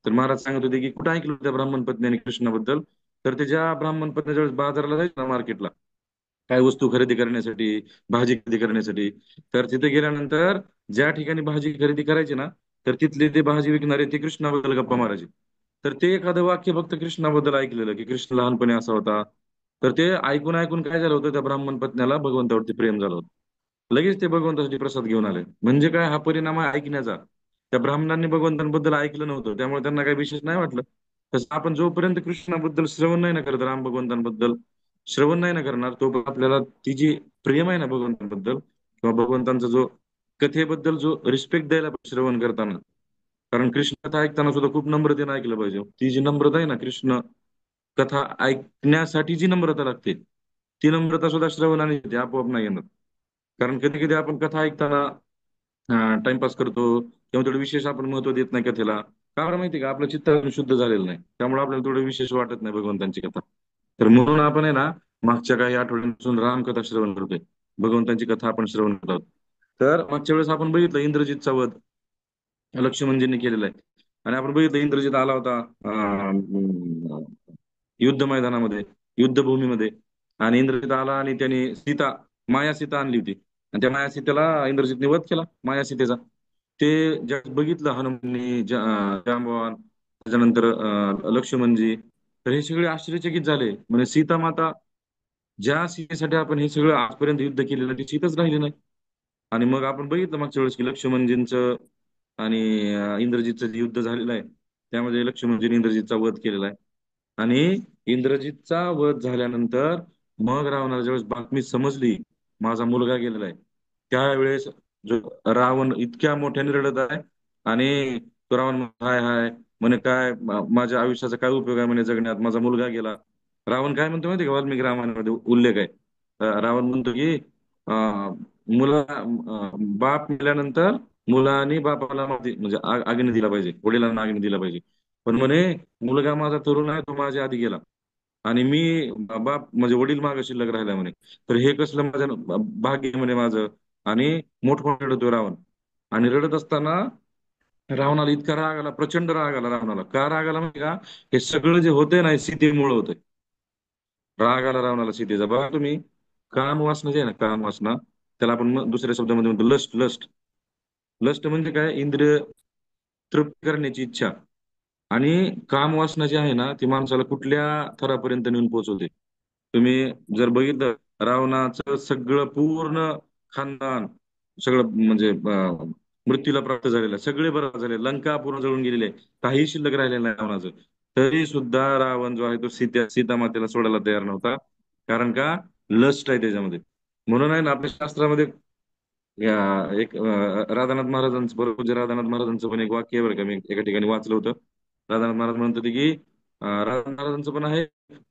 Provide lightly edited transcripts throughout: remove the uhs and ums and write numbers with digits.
तर महाराज सांगत होते की कुठं ऐकलं त्या ब्राह्मण पत्नी कृष्णाबद्दल. तर ते ज्या ब्राह्मण पत्नी ज्यावेळेस बाजाराला जायचं ना मार्केटला, काय वस्तू खरेदी करण्यासाठी, भाजी खरेदी करण्यासाठी, तर तिथे गेल्यानंतर ज्या ठिकाणी भाजी खरेदी करायची ना, तर तिथले ते भाजी विकणारे ते कृष्णाबद्दल गप्पा मारायचे. तर ते एखादं वाक्य फक्त कृष्णाबद्दल ऐकलेलं की कृष्ण लहानपणी असा होता. तर ते ऐकून ऐकून काय झालं होतं, त्या ब्राह्मण पत्न्याला भगवंतावरती प्रेम झालं होतं. लगेच ते भगवंतासाठी प्रसाद घेऊन आले. म्हणजे काय, हा परिणाम आहे ऐकण्याचा. त्या ब्राह्मणांनी भगवंतांबद्दल ऐकलं नव्हतं, त्यामुळे त्यांना काही विशेष नाही वाटलं. तसं आपण जोपर्यंत कृष्णाबद्दल श्रवण नाही ना करत, राम भगवंतांबद्दल श्रवण नाही ना करणार, तो आपल्याला ती जी प्रेम आहे ना भगवंतांबद्दल, किंवा भगवंतांचा जो कथेबद्दल जो रिस्पेक्ट द्यायला पाहिजे श्रवण करताना. कारण कृष्ण कथा ऐकताना सुद्धा खूप नम्रतेने ऐकलं पाहिजे. ती जी नम्रता आहे ना, कृष्ण कथा ऐकण्यासाठी जी नम्रता लागते, ती नम्रता सुद्धा श्रवणाने येते, आपोआप नाही येणार. कारण कधी कधी आपण कथा ऐकताना टाइमपास करतो, किंवा थोडं विशेष आपण महत्व देत नाही कथेला. का बरं माहिती का, आपलं चित्त अजून शुद्ध झालेलं नाही, त्यामुळे आपल्याला थोडं विशेष वाटत नाही भगवंतांची कथा. तर म्हणून आपण आहे ना, मागच्या काही आठवड्यांपासून रामकथा श्रवण करतोय, भगवंतांची कथा आपण श्रवण करत आहोत. तर मागच्या वेळेस आपण बघितलं इंद्रजितचा वध लक्ष्मणजींनी केलेला आहे. आणि आपण बघितलं इंद्रजित आला होता युद्ध मैदानामध्ये, युद्धभूमीमध्ये. आणि इंद्रजित आला आणि त्याने माया सीता आणली होती. आणि त्या माया सीतेला इंद्रजितने वध केला, माया सीतेचा. ते ज्या बघितलं हनुमाननी, जांबवान, त्याच्यानंतर लक्ष्मणजी, तर हे सगळे आश्चर्यचकित झाले. म्हणजे सीता माता, ज्या सीतेसाठी आपण हे सगळं आजपर्यंत युद्ध केलेलं, ती सीतच राहिली नाही. आणि मग आपण बघितलं मागच्या वेळेस की लक्ष्मणजींचं आणि इंद्रजितचं जे युद्ध झालेलं आहे, त्यामध्ये लक्ष्मणजीने इंद्रजितचा वध केलेला आहे. आणि इंद्रजितचा वध झाल्यानंतर मग रावणाला ज्यावेळेस बातमी समजली, माझा मुलगा गेलेला आहे, त्यावेळेस जो रावण इतक्या मोठ्याने रडत आहे. आणि तो रावण म्हणतो, हाय हाय, म्हणे काय माझ्या आयुष्याचा काय उपयोग आहे म्हणे जगण्यात, माझा मुलगा गेला. रावण काय म्हणतो माहिती का, वाल्मिकी रामायणामध्ये उल्लेख आहे. रावण म्हणतो की बाप मेल्यानंतर मुलांनी बापाला म्हणजे अग्नी दिला पाहिजे, वडिलांना अग्नी दिला पाहिजे. पण म्हणे मुलगा माझा तरुण आहे, तो माझ्या आधी गेला, आणि मी बाप म्हणजे वडील मागे शिल्लक राहिला म्हणे. तर हे कसलं माझं भाग्य आहे म्हणे माझं. आणि मोठमोठा रडतोय रावण. आणि रडत असताना रावणाला इतका राग आला, प्रचंड राग आला रावणाला. का राग आला माहिती का, हे सगळं जे होतंय ना, हे सीतेमुळे होतंय. राग आला रावणाला सीतेचा. बघा तुम्ही, काम वासना जे आहे ना, काम वासना, त्याला आपण दुसऱ्या शब्दामध्ये म्हणतो लस्ट. लस्ट लस्ट म्हणजे काय, इंद्रिय तृप्त करण्याची इच्छा. आणि काम वासना जी आहे ना, ती माणसाला कुठल्या थरापर्यंत नेऊन पोहोचवते. तुम्ही जर बघितलं, रावणाचं सगळं पूर्ण खानदान, सगळं म्हणजे मृत्यूला प्राप्त झालेलं आहे. सगळे बरं झाले, लंका पूर्ण जळून गेलेले आहे, काही शिल्लक राहिलेलं नाही रावणाचं. तरी सुद्धा रावण जो आहे तो सीता मातेला सोडायला तयार नव्हता. कारण का, लस्ट आहे त्याच्यामध्ये. म्हणून आहे ना, आपल्या शास्त्रामध्ये एक राधानाथ महाराजांचं, बरोबर, पूज्य राधानाथ महाराजांचं पण एक वाक्य आहे बरं का, मी एका ठिकाणी वाचलं होतं. राधानाथ महाराज म्हणत होते की राधानाथ महाराजांचं पण आहे,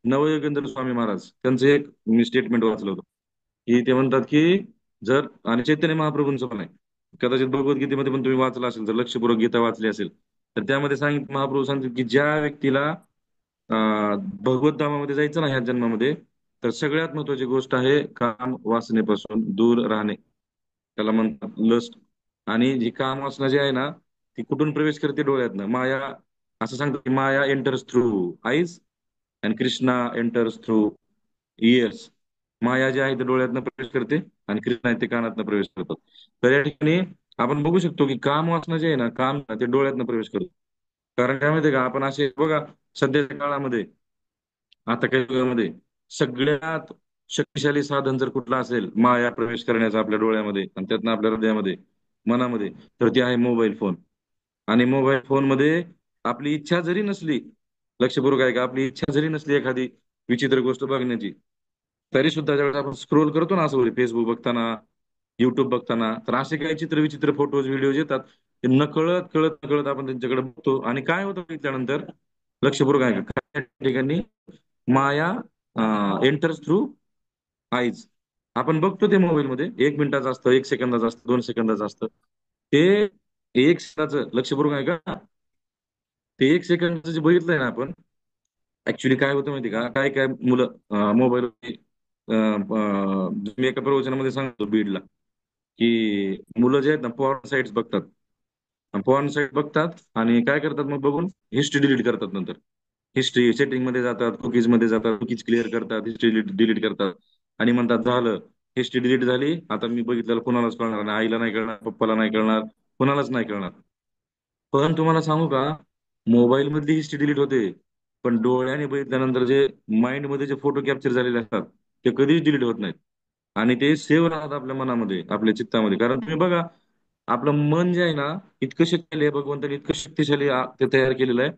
नवयोगेंद्र स्वामी महाराज त्यांचं एक मी स्टेटमेंट वाचलं होतं, की ते म्हणतात की जर, आणि चैतन्य महाप्रभूंचं पण आहे, कदाचित भगवद्गीतेमध्ये पण तुम्ही वाचलं असेल, जर लक्षपूर्वक गीता वाचली असेल, तर त्यामध्ये महाप्रभू सांगतात की ज्या व्यक्तीला भगवत धामामध्ये जायचं ना ह्या जन्मामध्ये, तर सगळ्यात महत्वाची गोष्ट आहे काम वासनेपासून दूर राहणे. त्याला म्हणतात लस्ट. आणि जी काम वासना जी आहे ना, ती कुठून प्रवेश करते, डोळ्यातनं. माया, असं सांगतो की Maya enters through eyes and Krishna enters through ears. Maya जी आहे ते डोळ्यातनं प्रवेश करते, आणि कृष्ण आहे ते कानातनं प्रवेश करतात. तर या ठिकाणी आपण बघू शकतो की काम वासना जे आहे ना, काम ते डोळ्यातनं प्रवेश करतो. कारण काय माहितीये का, आपण असे बघा, सध्याच्या काळामध्ये, आता काही युगामध्ये, सगळ्यात शक्तिशाली साधन जर कुठलं असेल माया प्रवेश करण्याचं आपल्या डोळ्यामध्ये, आणि त्यातनं आपल्या हृदयामध्ये, मनामध्ये, तर ते आहे मोबाईल फोन. आणि मोबाईल फोन मध्ये आपली इच्छा जरी नसली, लक्षपूर्वक आहे का, आपली इच्छा जरी नसली एखादी विचित्र गोष्ट बघण्याची, तरी सुद्धा ज्यावेळेस आपण स्क्रोल करतो ना असं, फेसबुक बघताना, युट्यूब बघताना, तर असे काही चित्र विचित्र फोटोज व्हिडिओज येतात. ते नकळत कळत नकळत आपण त्यांच्याकडे बघतो. आणि काय होतं त्यानंतर, लक्षपूर्वक आहे का, काही ठिकाणी माया एंटर्स थ्रू आईज. आपण बघतो ते मोबाईल मध्ये, 1 मिनिटाचं असतं, 1 सेकंदाचं असतं, 2 सेकंदाचं असतं. ते 1 सेकंदाचं, लक्षपूर्वक आहे का, ते 1 सेकंदाचं जे बघितलंय ना आपण, ऍक्च्युली काय होतं माहिती का, काय काय मुलं मोबाईल, मी एका प्रवचनामध्ये सांगतो बीडला, की मुलं जे आहेत ना पॉर्न साइट्स बघतात. पॉर्न साईट बघतात आणि काय करतात मग बघून हिस्ट्री डिलीट करतात नंतर. हिस्ट्री सेटिंग मध्ये जातात, कुकीज मध्ये जातात, कुकीज क्लिअर करतात, हिस्ट्री डिलीट करतात आणि म्हणतात झालं, हिस्ट्री डिलीट झाली, आता मी बघितलेलं कुणालाच कळणार नाही, आईला नाही कळणार, पप्पाला नाही कळणार, कुणालाच नाही कळणार. पण तुम्हाला सांगू का, मोबाईल मधली हिस्ट्री डिलीट होते, पण डोळ्याने बघितल्यानंतर जे माइंड मध्ये जे फोटो कॅप्चर झालेले असतात ते कधीच डिलीट होत नाहीत. आणि ते सेव्ह राहतात आपल्या मनामध्ये, आपल्या चित्तामध्ये. कारण तुम्ही बघा, आपलं मन जे आहे ना, इतकं शक्तिशाली आहे, भगवंताने इतकं शक्तिशाली ते तयार केलेलं आहे.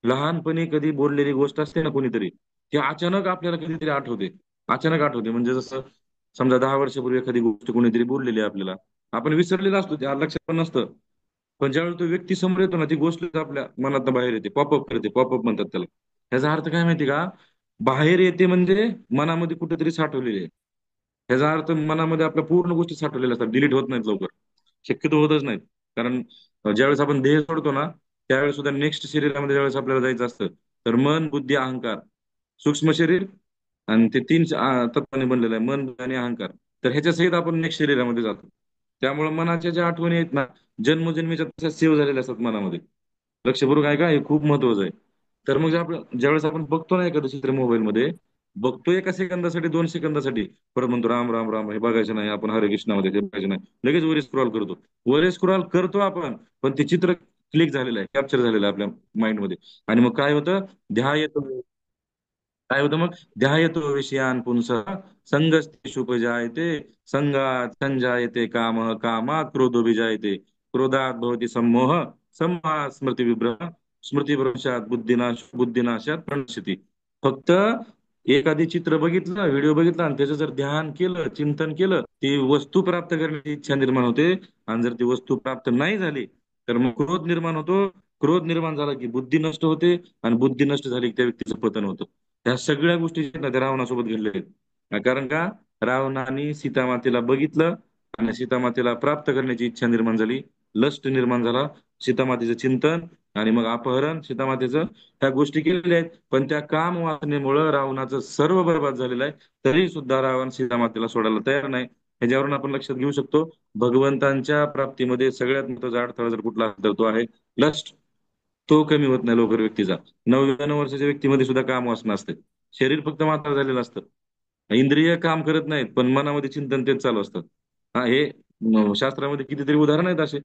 लहानपणी कधी बोललेली गोष्ट असते ना कोणीतरी, ती अचानक आपल्याला कधीतरी आठवते. अचानक आठवते म्हणजे जसं समजा 10 वर्षापूर्वी एखादी गोष्ट कोणीतरी बोललेली आहे आपल्याला, आपण विसरलेला असतो, त्या लक्षात पण नसतं. पण ज्यावेळी तो व्यक्ती समोर येतो ना, ती गोष्ट आपल्या मनात बाहेर येते, पॉपअप करते, पॉपअप म्हणतात त्याला. ह्याचा अर्थ काय माहिती का, बाहेर येते म्हणजे मनामध्ये कुठेतरी साठवलेली आहे. ह्याचा अर्थ मनामध्ये आपल्या पूर्ण गोष्टी साठवलेल्या असतात, डिलीट होत नाहीत लवकर, शक्यतो होतच नाहीत. कारण ज्यावेळेस आपण देह सोडतो ना, त्यावेळेस सुद्धा नेक्स्ट शरीरामध्ये ज्यावेळेस आपल्याला जायचं असतं, तर मन, बुद्धी, अहंकार, सूक्ष्म शरीर आणि ते तीन तत्वाने बनलेलं आहे, मन, बुद्धी आणि अहंकार. तर ह्याच्या सहित आपण नेक्स्ट शरीरामध्ये जातो. त्यामुळे मनाच्या ज्या आठवणी आहेत ना, जन्मजन्मीच्या तशा सेव्ह झालेल्या असतात मनामध्ये. लक्षपूर्वक आहे का, हे खूप महत्वाचं आहे. तर मग ज्यावेळेस आपण बघतो ना एखादं चित्र मोबाईल मध्ये, बघतो एका सेकंदासाठी, 2 सेकंदासाठी, परत म्हणतो राम राम राम, हे बघायचं नाही आपण, हरे कृष्णामध्ये हे बघायचं नाही, लगेच वर स्क्रॉल करतो. वर स्क्रॉल करतो आपण, पण ते चित्र क्लिक झालेलं आहे, कॅप्चर झालेलं आहे आपल्या माइंडमध्ये. आणि मग काय होतं, ध्यान येतो. काय होतं मग, ध्यायतो विषयान पुंसः संगस्तेषु उपजायते, संगात संजायते कामः, कामात क्रोधो विजायते, क्रोधात भवति सम्मोह, सम्मोहात स्मृती विभ्रम, स्मृतीभ्रंशात बुद्धिनाश, बुद्धिनाशात प्रणश्यती. फक्त एखादी चित्र बघितलं, व्हिडिओ बघितला आणि त्याचं जर ध्यान केलं, चिंतन केलं, ती वस्तू प्राप्त करण्याची इच्छा निर्माण होते. आणि जर ती वस्तू प्राप्त नाही झाली, तर मग क्रोध निर्माण होतो. क्रोध निर्माण झाला की बुद्धी नष्ट होते, आणि बुद्धी नष्ट झाली की त्या व्यक्तीचं पतन होतं. ह्या सगळ्या गोष्टी ज्या आहेत ना, त्या रावणासोबत घडलेल्या आहेत. कारण का, रावणाने सीतामातेला बघितलं आणि सीतामातेला प्राप्त करण्याची इच्छा निर्माण झाली, लस्ट निर्माण झाला, सीतामातेचं चिंतन आणि मग अपहरण सीतामातेचं, ह्या गोष्टी केलेल्या आहेत. पण त्या काम वासनेमुळं रावणाचं सर्व बरबाद झालेलं आहे. तरी सुद्धा रावण सीतामातेला सोडायला तयार नाही. ह्याच्यावरून आपण लक्षात घेऊ शकतो, भगवंतांच्या प्राप्तीमध्ये सगळ्यात मोठा अडथळा जर कुठला असेल तर तो आहे लस्ट. तो कमी होत नाही लवकर व्यक्तीचा. 99 वर्षाच्या व्यक्तीमध्ये सुद्धा काम वासना असते. शरीर फक्त मात्र झालेलं असतं, इंद्रिय काम करत नाहीत, पण मनामध्ये चिंतन तेच चालू असतं. हा, हे शास्त्रामध्ये कितीतरी उदाहरण आहेत असे.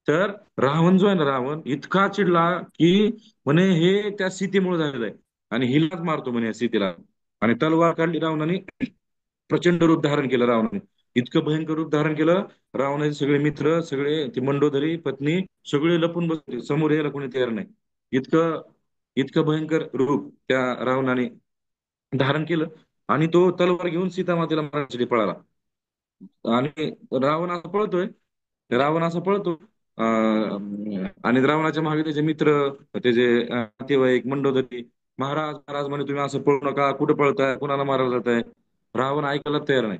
तर रावण जो आहे ना, रावण इतका चिडला की म्हणे हे त्या सीतेमुळे झालेलं आहे, आणि हिलाच मारतो म्हणे या सीतेला. आणि तलवार काढली रावणाने, प्रचंड रूप धारण केलं रावणाने. इतकं भयंकर रूप धारण केलं, रावणाचे सगळे मित्र, सगळे ती मंडोदरी पत्नी, सगळे लपून बसले, समोर यायला कोणी तयार नाही. इतकं इतकं भयंकर रूप त्या रावणाने धारण केलं. आणि तो तलवार घेऊन सीतामातेला मारण्यासाठी पळाला. आणि रावण असा पळतोय, रावण असा पळतो, आणि रावणाच्या मागे त्याचे मित्र, त्याचे नातेवाईक, मंडोदरी, महाराज महाराज म्हणे, तुम्ही असं पळू नका, कुठे पळताय, कुणाला मारायला जाताय. रावण ऐकायला तयार नाही.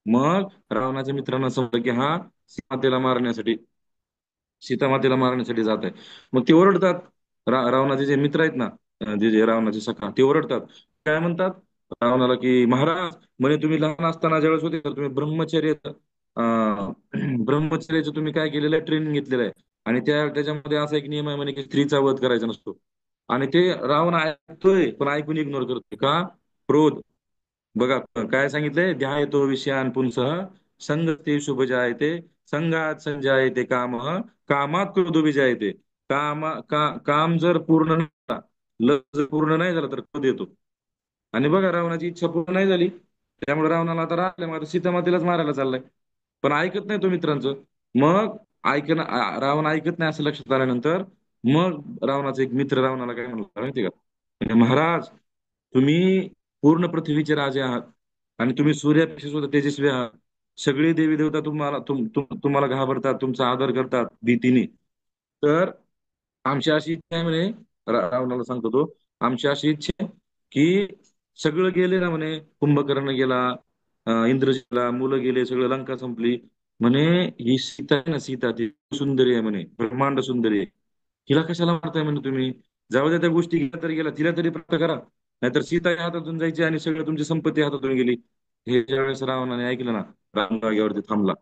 मग रावणाच्या मित्रांना समजलं की हा सीतामातेला मारण्यासाठी, सीतामातेला मारण्यासाठी जात आहे. मग ते ओरडतात, रावणाचे जे मित्र आहेत ना, जे रावणाचे सखा, ते ओरडतात. काय म्हणतात रावणाला की महाराज म्हणे, तुम्ही लहान असताना ज्यावेळेस होते तर तुम्ही ब्रह्मचर्य, ब्रह्मचर्याचं तुम्ही काय केलेलं आहे, ट्रेनिंग घेतलेलं आहे. आणि त्याच्यामध्ये असा एक नियम आहे म्हणे की स्त्रीचा वध करायचा नसतो. आणि ते रावण ऐकतोय, पण ऐकून इग्नोर करतोय का, क्रोध. बघा काय सांगितलंय, ध्यायतो विषयान पुंसः संगते शुभ जायते, संगात संजायते काम, कामात क्रोध विजायते. काम जर पूर्ण नाही झाला, लस जर पूर्ण नाही झाला तर क्रोध येतो. आणि बघा रावणाची इच्छा पूर्ण नाही झाली, त्यामुळे रावणाला आता राहिलं, मग आता सीतामातेलाच मारायला चाललाय. पण ऐकत नाही तो मित्रांचं. मग रावण ऐकत नाही असं लक्षात आल्यानंतर, मग रावणाचा एक मित्र रावणाला काय म्हणला माहिती का, म्हणजे महाराज, तुम्ही पूर्ण पृथ्वीचे राजे आहात, आणि तुम्ही सूर्यापेक्षा सुद्धा तेजस्वी आहात. सगळे देवी देवता तुम्हाला घाबरतात, तुमचा आदर करतात भीतीने. तर आमची अशी इच्छा आहे म्हणे, रावणाला सांगतो तो, आमची अशी इच्छा आहे की सगळं गेले ना म्हणे, कुंभकर्ण गेला, इंद्रजिला, मुलं गेले, सगळं लंका संपली. म्हणे ही सीता आहे ना, सीता ती सुंदरी आहे म्हणे, ब्रह्मांड सुंदरी आहे. हिला कशाला मारताय म्हणे तुम्ही, जाऊ द्या त्या गोष्टी, गेल्या तरी गेला, तिला तरी प्राप्त करा. नाहीतर सीता या हातातून जायची आणि सगळं तुमची संपत्ती हातातून गेली. हे ज्यावेळेस रावणाने ऐकलं ना, राम जागेवरती थांबला.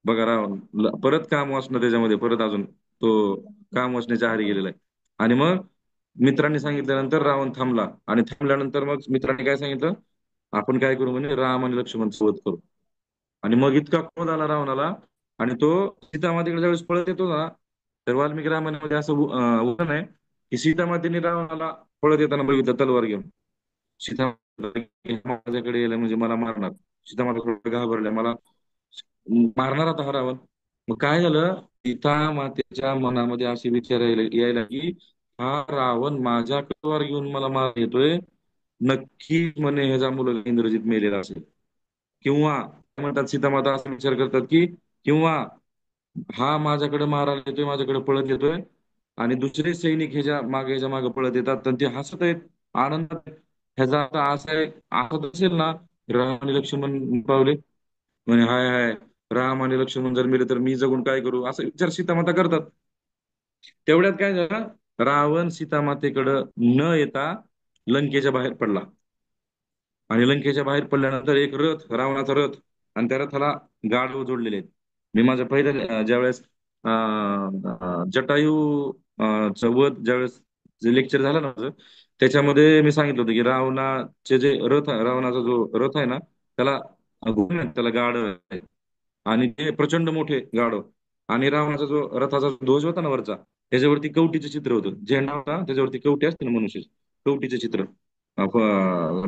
बघा रावण परत काम वासनं त्याच्यामध्ये परत अजून तो काम वासण्याच्या आहारी गेलेला आहे. आणि मग मित्रांनी सांगितल्यानंतर रावण थांबला आणि थांबल्यानंतर मग मित्रांनी काय सांगितलं, आपण काय करू म्हणे, राम आणि लक्ष्मण सोबत करू. आणि मग इतका क्रोध आला रावणाला, आणि तो सीतामातेकडे ज्यावेळेस पळत येतो ना, तर वाल्मिकी रामायणामध्ये असं वर्णन आहे की सीतामातेने रावणाला पळत येताना बघितलं तलवार घेऊन. सीता माझ्याकडे येईल म्हणजे मला मारणार. सीतामाता थोडं घाबरल्या, मला मारणार आता हा रावण. मग काय झालं, सीता मातेच्या मनामध्ये असे विचार यायला की हा रावण माझ्या तलवार घेऊन मला मार येतोय, नक्की म्हणे ह्याचा मुलगा इंद्रजित मेलेला असेल. किंवा म्हणतात सीतामाता असा विचार करतात की किंवा हा माझ्याकडे मारायला येतोय, माझ्याकडे पळत येतोय, आणि दुसरे सैनिक ह्याच्या मागे पळत येतात, तर ते हसत आहेत, आनंदात आहेत. ह्याचा आता असं आहे, असं असेल ना, राम आणि लक्ष्मण पावले म्हणे हाय हाय, राम आणि लक्ष्मण जर मेले तर मी जगून काय करू, असा विचार सीतामाता करतात. तेवढ्यात काय झालं, रावण सीतामातेकडं न येता लंकेच्या बाहेर पडला. आणि लंकेच्या बाहेर पडल्यानंतर एक रथ, रावणाचा रथ, आणि त्या रथाला गाढव जोडलेले आहेत. मी माझ्या पहिल्या ज्यावेळेस जटायू चं वध ज्यावेळेस जे लेक्चर झालं ना माझं, त्याच्यामध्ये मी सांगितलं होतं की रावणाचे जे रथ आहे, रावणाचा जो रथ आहे ना, त्याला घोडे आहेत, त्याला गाढव आहेत. आणि ते प्रचंड मोठे गाढव. आणि रावणाचा जो रथाचा जो ध्वज होता ना वरचा, त्याच्यावरती कवटीचं चित्र होतं, झेंडा होता त्याच्यावरती कवटी असते ना मनुष्य, कवटीचं चित्र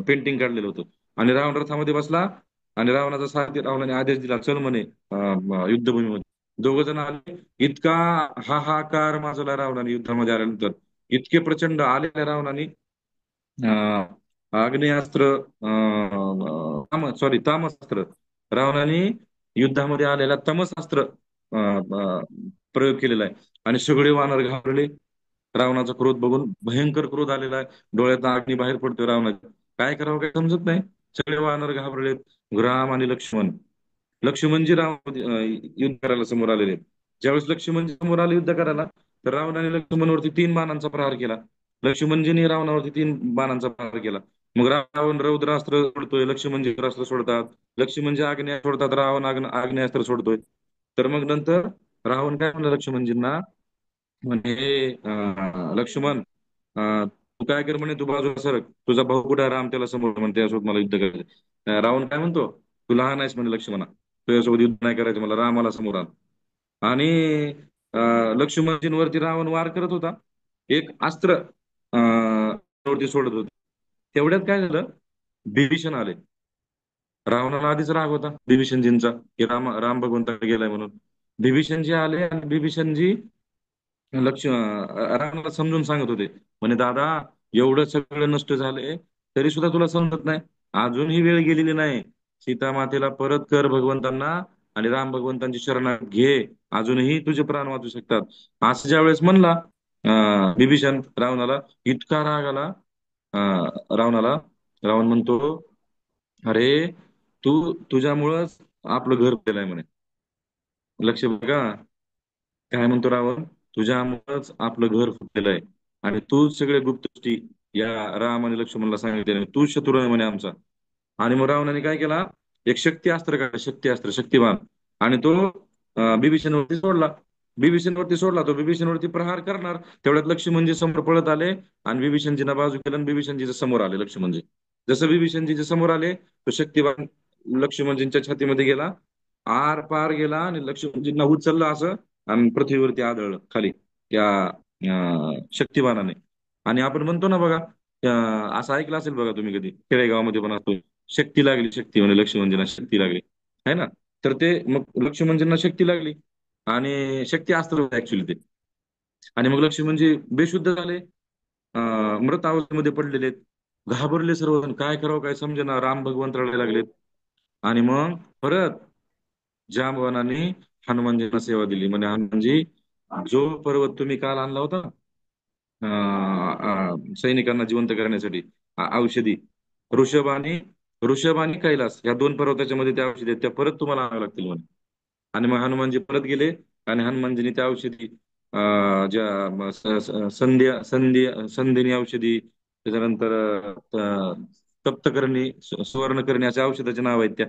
पेंटिंग काढलेलं होतं. आणि रावण रथामध्ये बसला, आणि रावणाचा सारथी रावणाने आदेश दिला, चल म्हणे युद्धभूमीमध्ये. दोघ जण आले, इतका हाहाकार माजवला रावणाने युद्धामध्ये आल्यानंतर. इतके प्रचंड आलेल्या रावणाने आग्नेयास्त्र, सॉरी तामसास्त्र, रावणाने युद्धामध्ये आलेला तमसास्त्र प्रयोग केलेला आहे. आणि सगळे वानर घाबरले. रावणाचा क्रोध बघून भयंकर क्रोध आलेला आहे, डोळ्यात अग्नी बाहेर पडतोय रावणाच्या. काय करावं काय समजत नाही. सगळे वानर घाबरलेत. राम आणि लक्ष्मणजी युद्ध करायला समोर आलेले आहेत. ज्यावेळेस लक्ष्मणजी समोर आले युद्ध करायला, तर रावणाने लक्ष्मणवरती 3 बाणांचा प्रहार केला. लक्ष्मणजीने रावणावरती 3 बाणांचा प्रहार केला. मग रावण रौद्रास्त्र सोडतोय, लक्ष्मणजी अस्त्र सोडतात. लक्ष्मणजी आग्नेय सोडतात, रावण आग्नेयास्त्र सोडतोय. तर मग नंतर रावण काय म्हणलं लक्ष्मणजींना, म्हणे लक्ष्मण, तू काय कर म्हणे, तू बाजूला सरक, तुझा भाऊ कुठे आहे राम, त्याला समोर म्हणते त्यासोबत मला युद्ध करायचं. रावण काय म्हणतो, तू लहान आहेस म्हणे लक्ष्मणा, तुझ्यासोबत युद्ध नाही करायचं, मला रामाला समोर आण. आणि लक्ष्मणजींवरती रावण वार करत होता, एक अस्त्र वरती सोडत होता. तेवढ्यात काय झालं, बिभीषण आले. रावणाला आधीच राग होता बिभीषणजींचा की राम भगवंताकडे गेलाय म्हणून. बिभीषणजी आले, आणि बिभीषणजी रावणाला समजून सांगत होते, म्हणे दादा, एवढं सगळं नष्ट झालंय तरी सुद्धा तुला समजत नाही, अजूनही वेळ गेलेली नाही. सीता मातेला परत कर भगवंतांना, आणि राम भगवंतांची शरणागती घे, अजूनही तुझे प्राण वाचू शकतात. असं ज्या वेळेस म्हणला बिभीषण रावणाला, इतका राग आला रावणाला. रावण म्हणतो, अरे तुझ्यामुळंच आपलं घर गेलंय म्हणे. लक्ष बघा, काय म्हणतो रावण, तुझ्यामुळंच आपलं घर फुटलेलं आहे, आणि तूच सगळे गुप्त गोष्टी या राम आणि लक्ष्मणला सांगितले, तूच शत्रू आहे म्हणे आमचा. आणि मग रावणाने काय केला, एक शक्ती अस्त्र काढला, शक्ती अस्त्र, शक्तिबाण, आणि तो बिभीषणवरती सोडला. बिभीषणवरती सोडला, तो बिभीषणवरती प्रहार करणार, तेवढ्यात लक्ष्मणजी समोर पळत आले, आणि बिभीषणजीना बाजू केलं, आणि बिभीषणजीच्या समोर आले लक्ष्मणजी. जसं बिभीषणजीच्या समोर आले, तो शक्तिबाण लक्ष्मणजींच्या छातीमध्ये गेला, आर पार गेला, आणि लक्ष्मणजींना उचललं असं, आणि पृथ्वीवरती आदळलं खाली त्या शक्तिबाणाने. आणि आपण म्हणतो ना बघा, असं ऐकलं असेल बघा तुम्ही कधी, खेडेगावामध्ये पण असतो, शक्ती लागली, शक्ती म्हणजे लक्ष्मणजींना शक्ती लागली, है ना. तर ते मग लक्ष्मणजींना शक्ती लागली, आणि शक्ती अस्त्र ऍक्च्युली ते. आणि मग लक्ष्मणजी बेशुद्ध झाले, मृत अवस्थेमध्ये पडलेले आहेत. घाबरले सर्वजण, काय करावं काय समजेना, राम भगवंत रडायला लागलेत. आणि मग परत जांबवानाने हनुमानजींना सेवा दिली, म्हणजे हनुमानजी, जो पर्वत तुम्ही काल आणला होता सैनिकांना जिवंत करण्यासाठी, औषधी, ऋषभ आणि कैलास, या 2 पर्वताच्या मध्ये त्या औषधी आहेत, त्या परत तुम्हाला आणाव्या लागतील म्हणे. आणि मग हनुमानजी परत गेले, आणि हनुमानजींनी त्या औषधी ज्या संध्या संध्या संधिनी औषधी, त्याच्यानंतर तप्तकर्णी, सुवर्णकर्णी, अशा औषधाचे नाव आहेत त्या.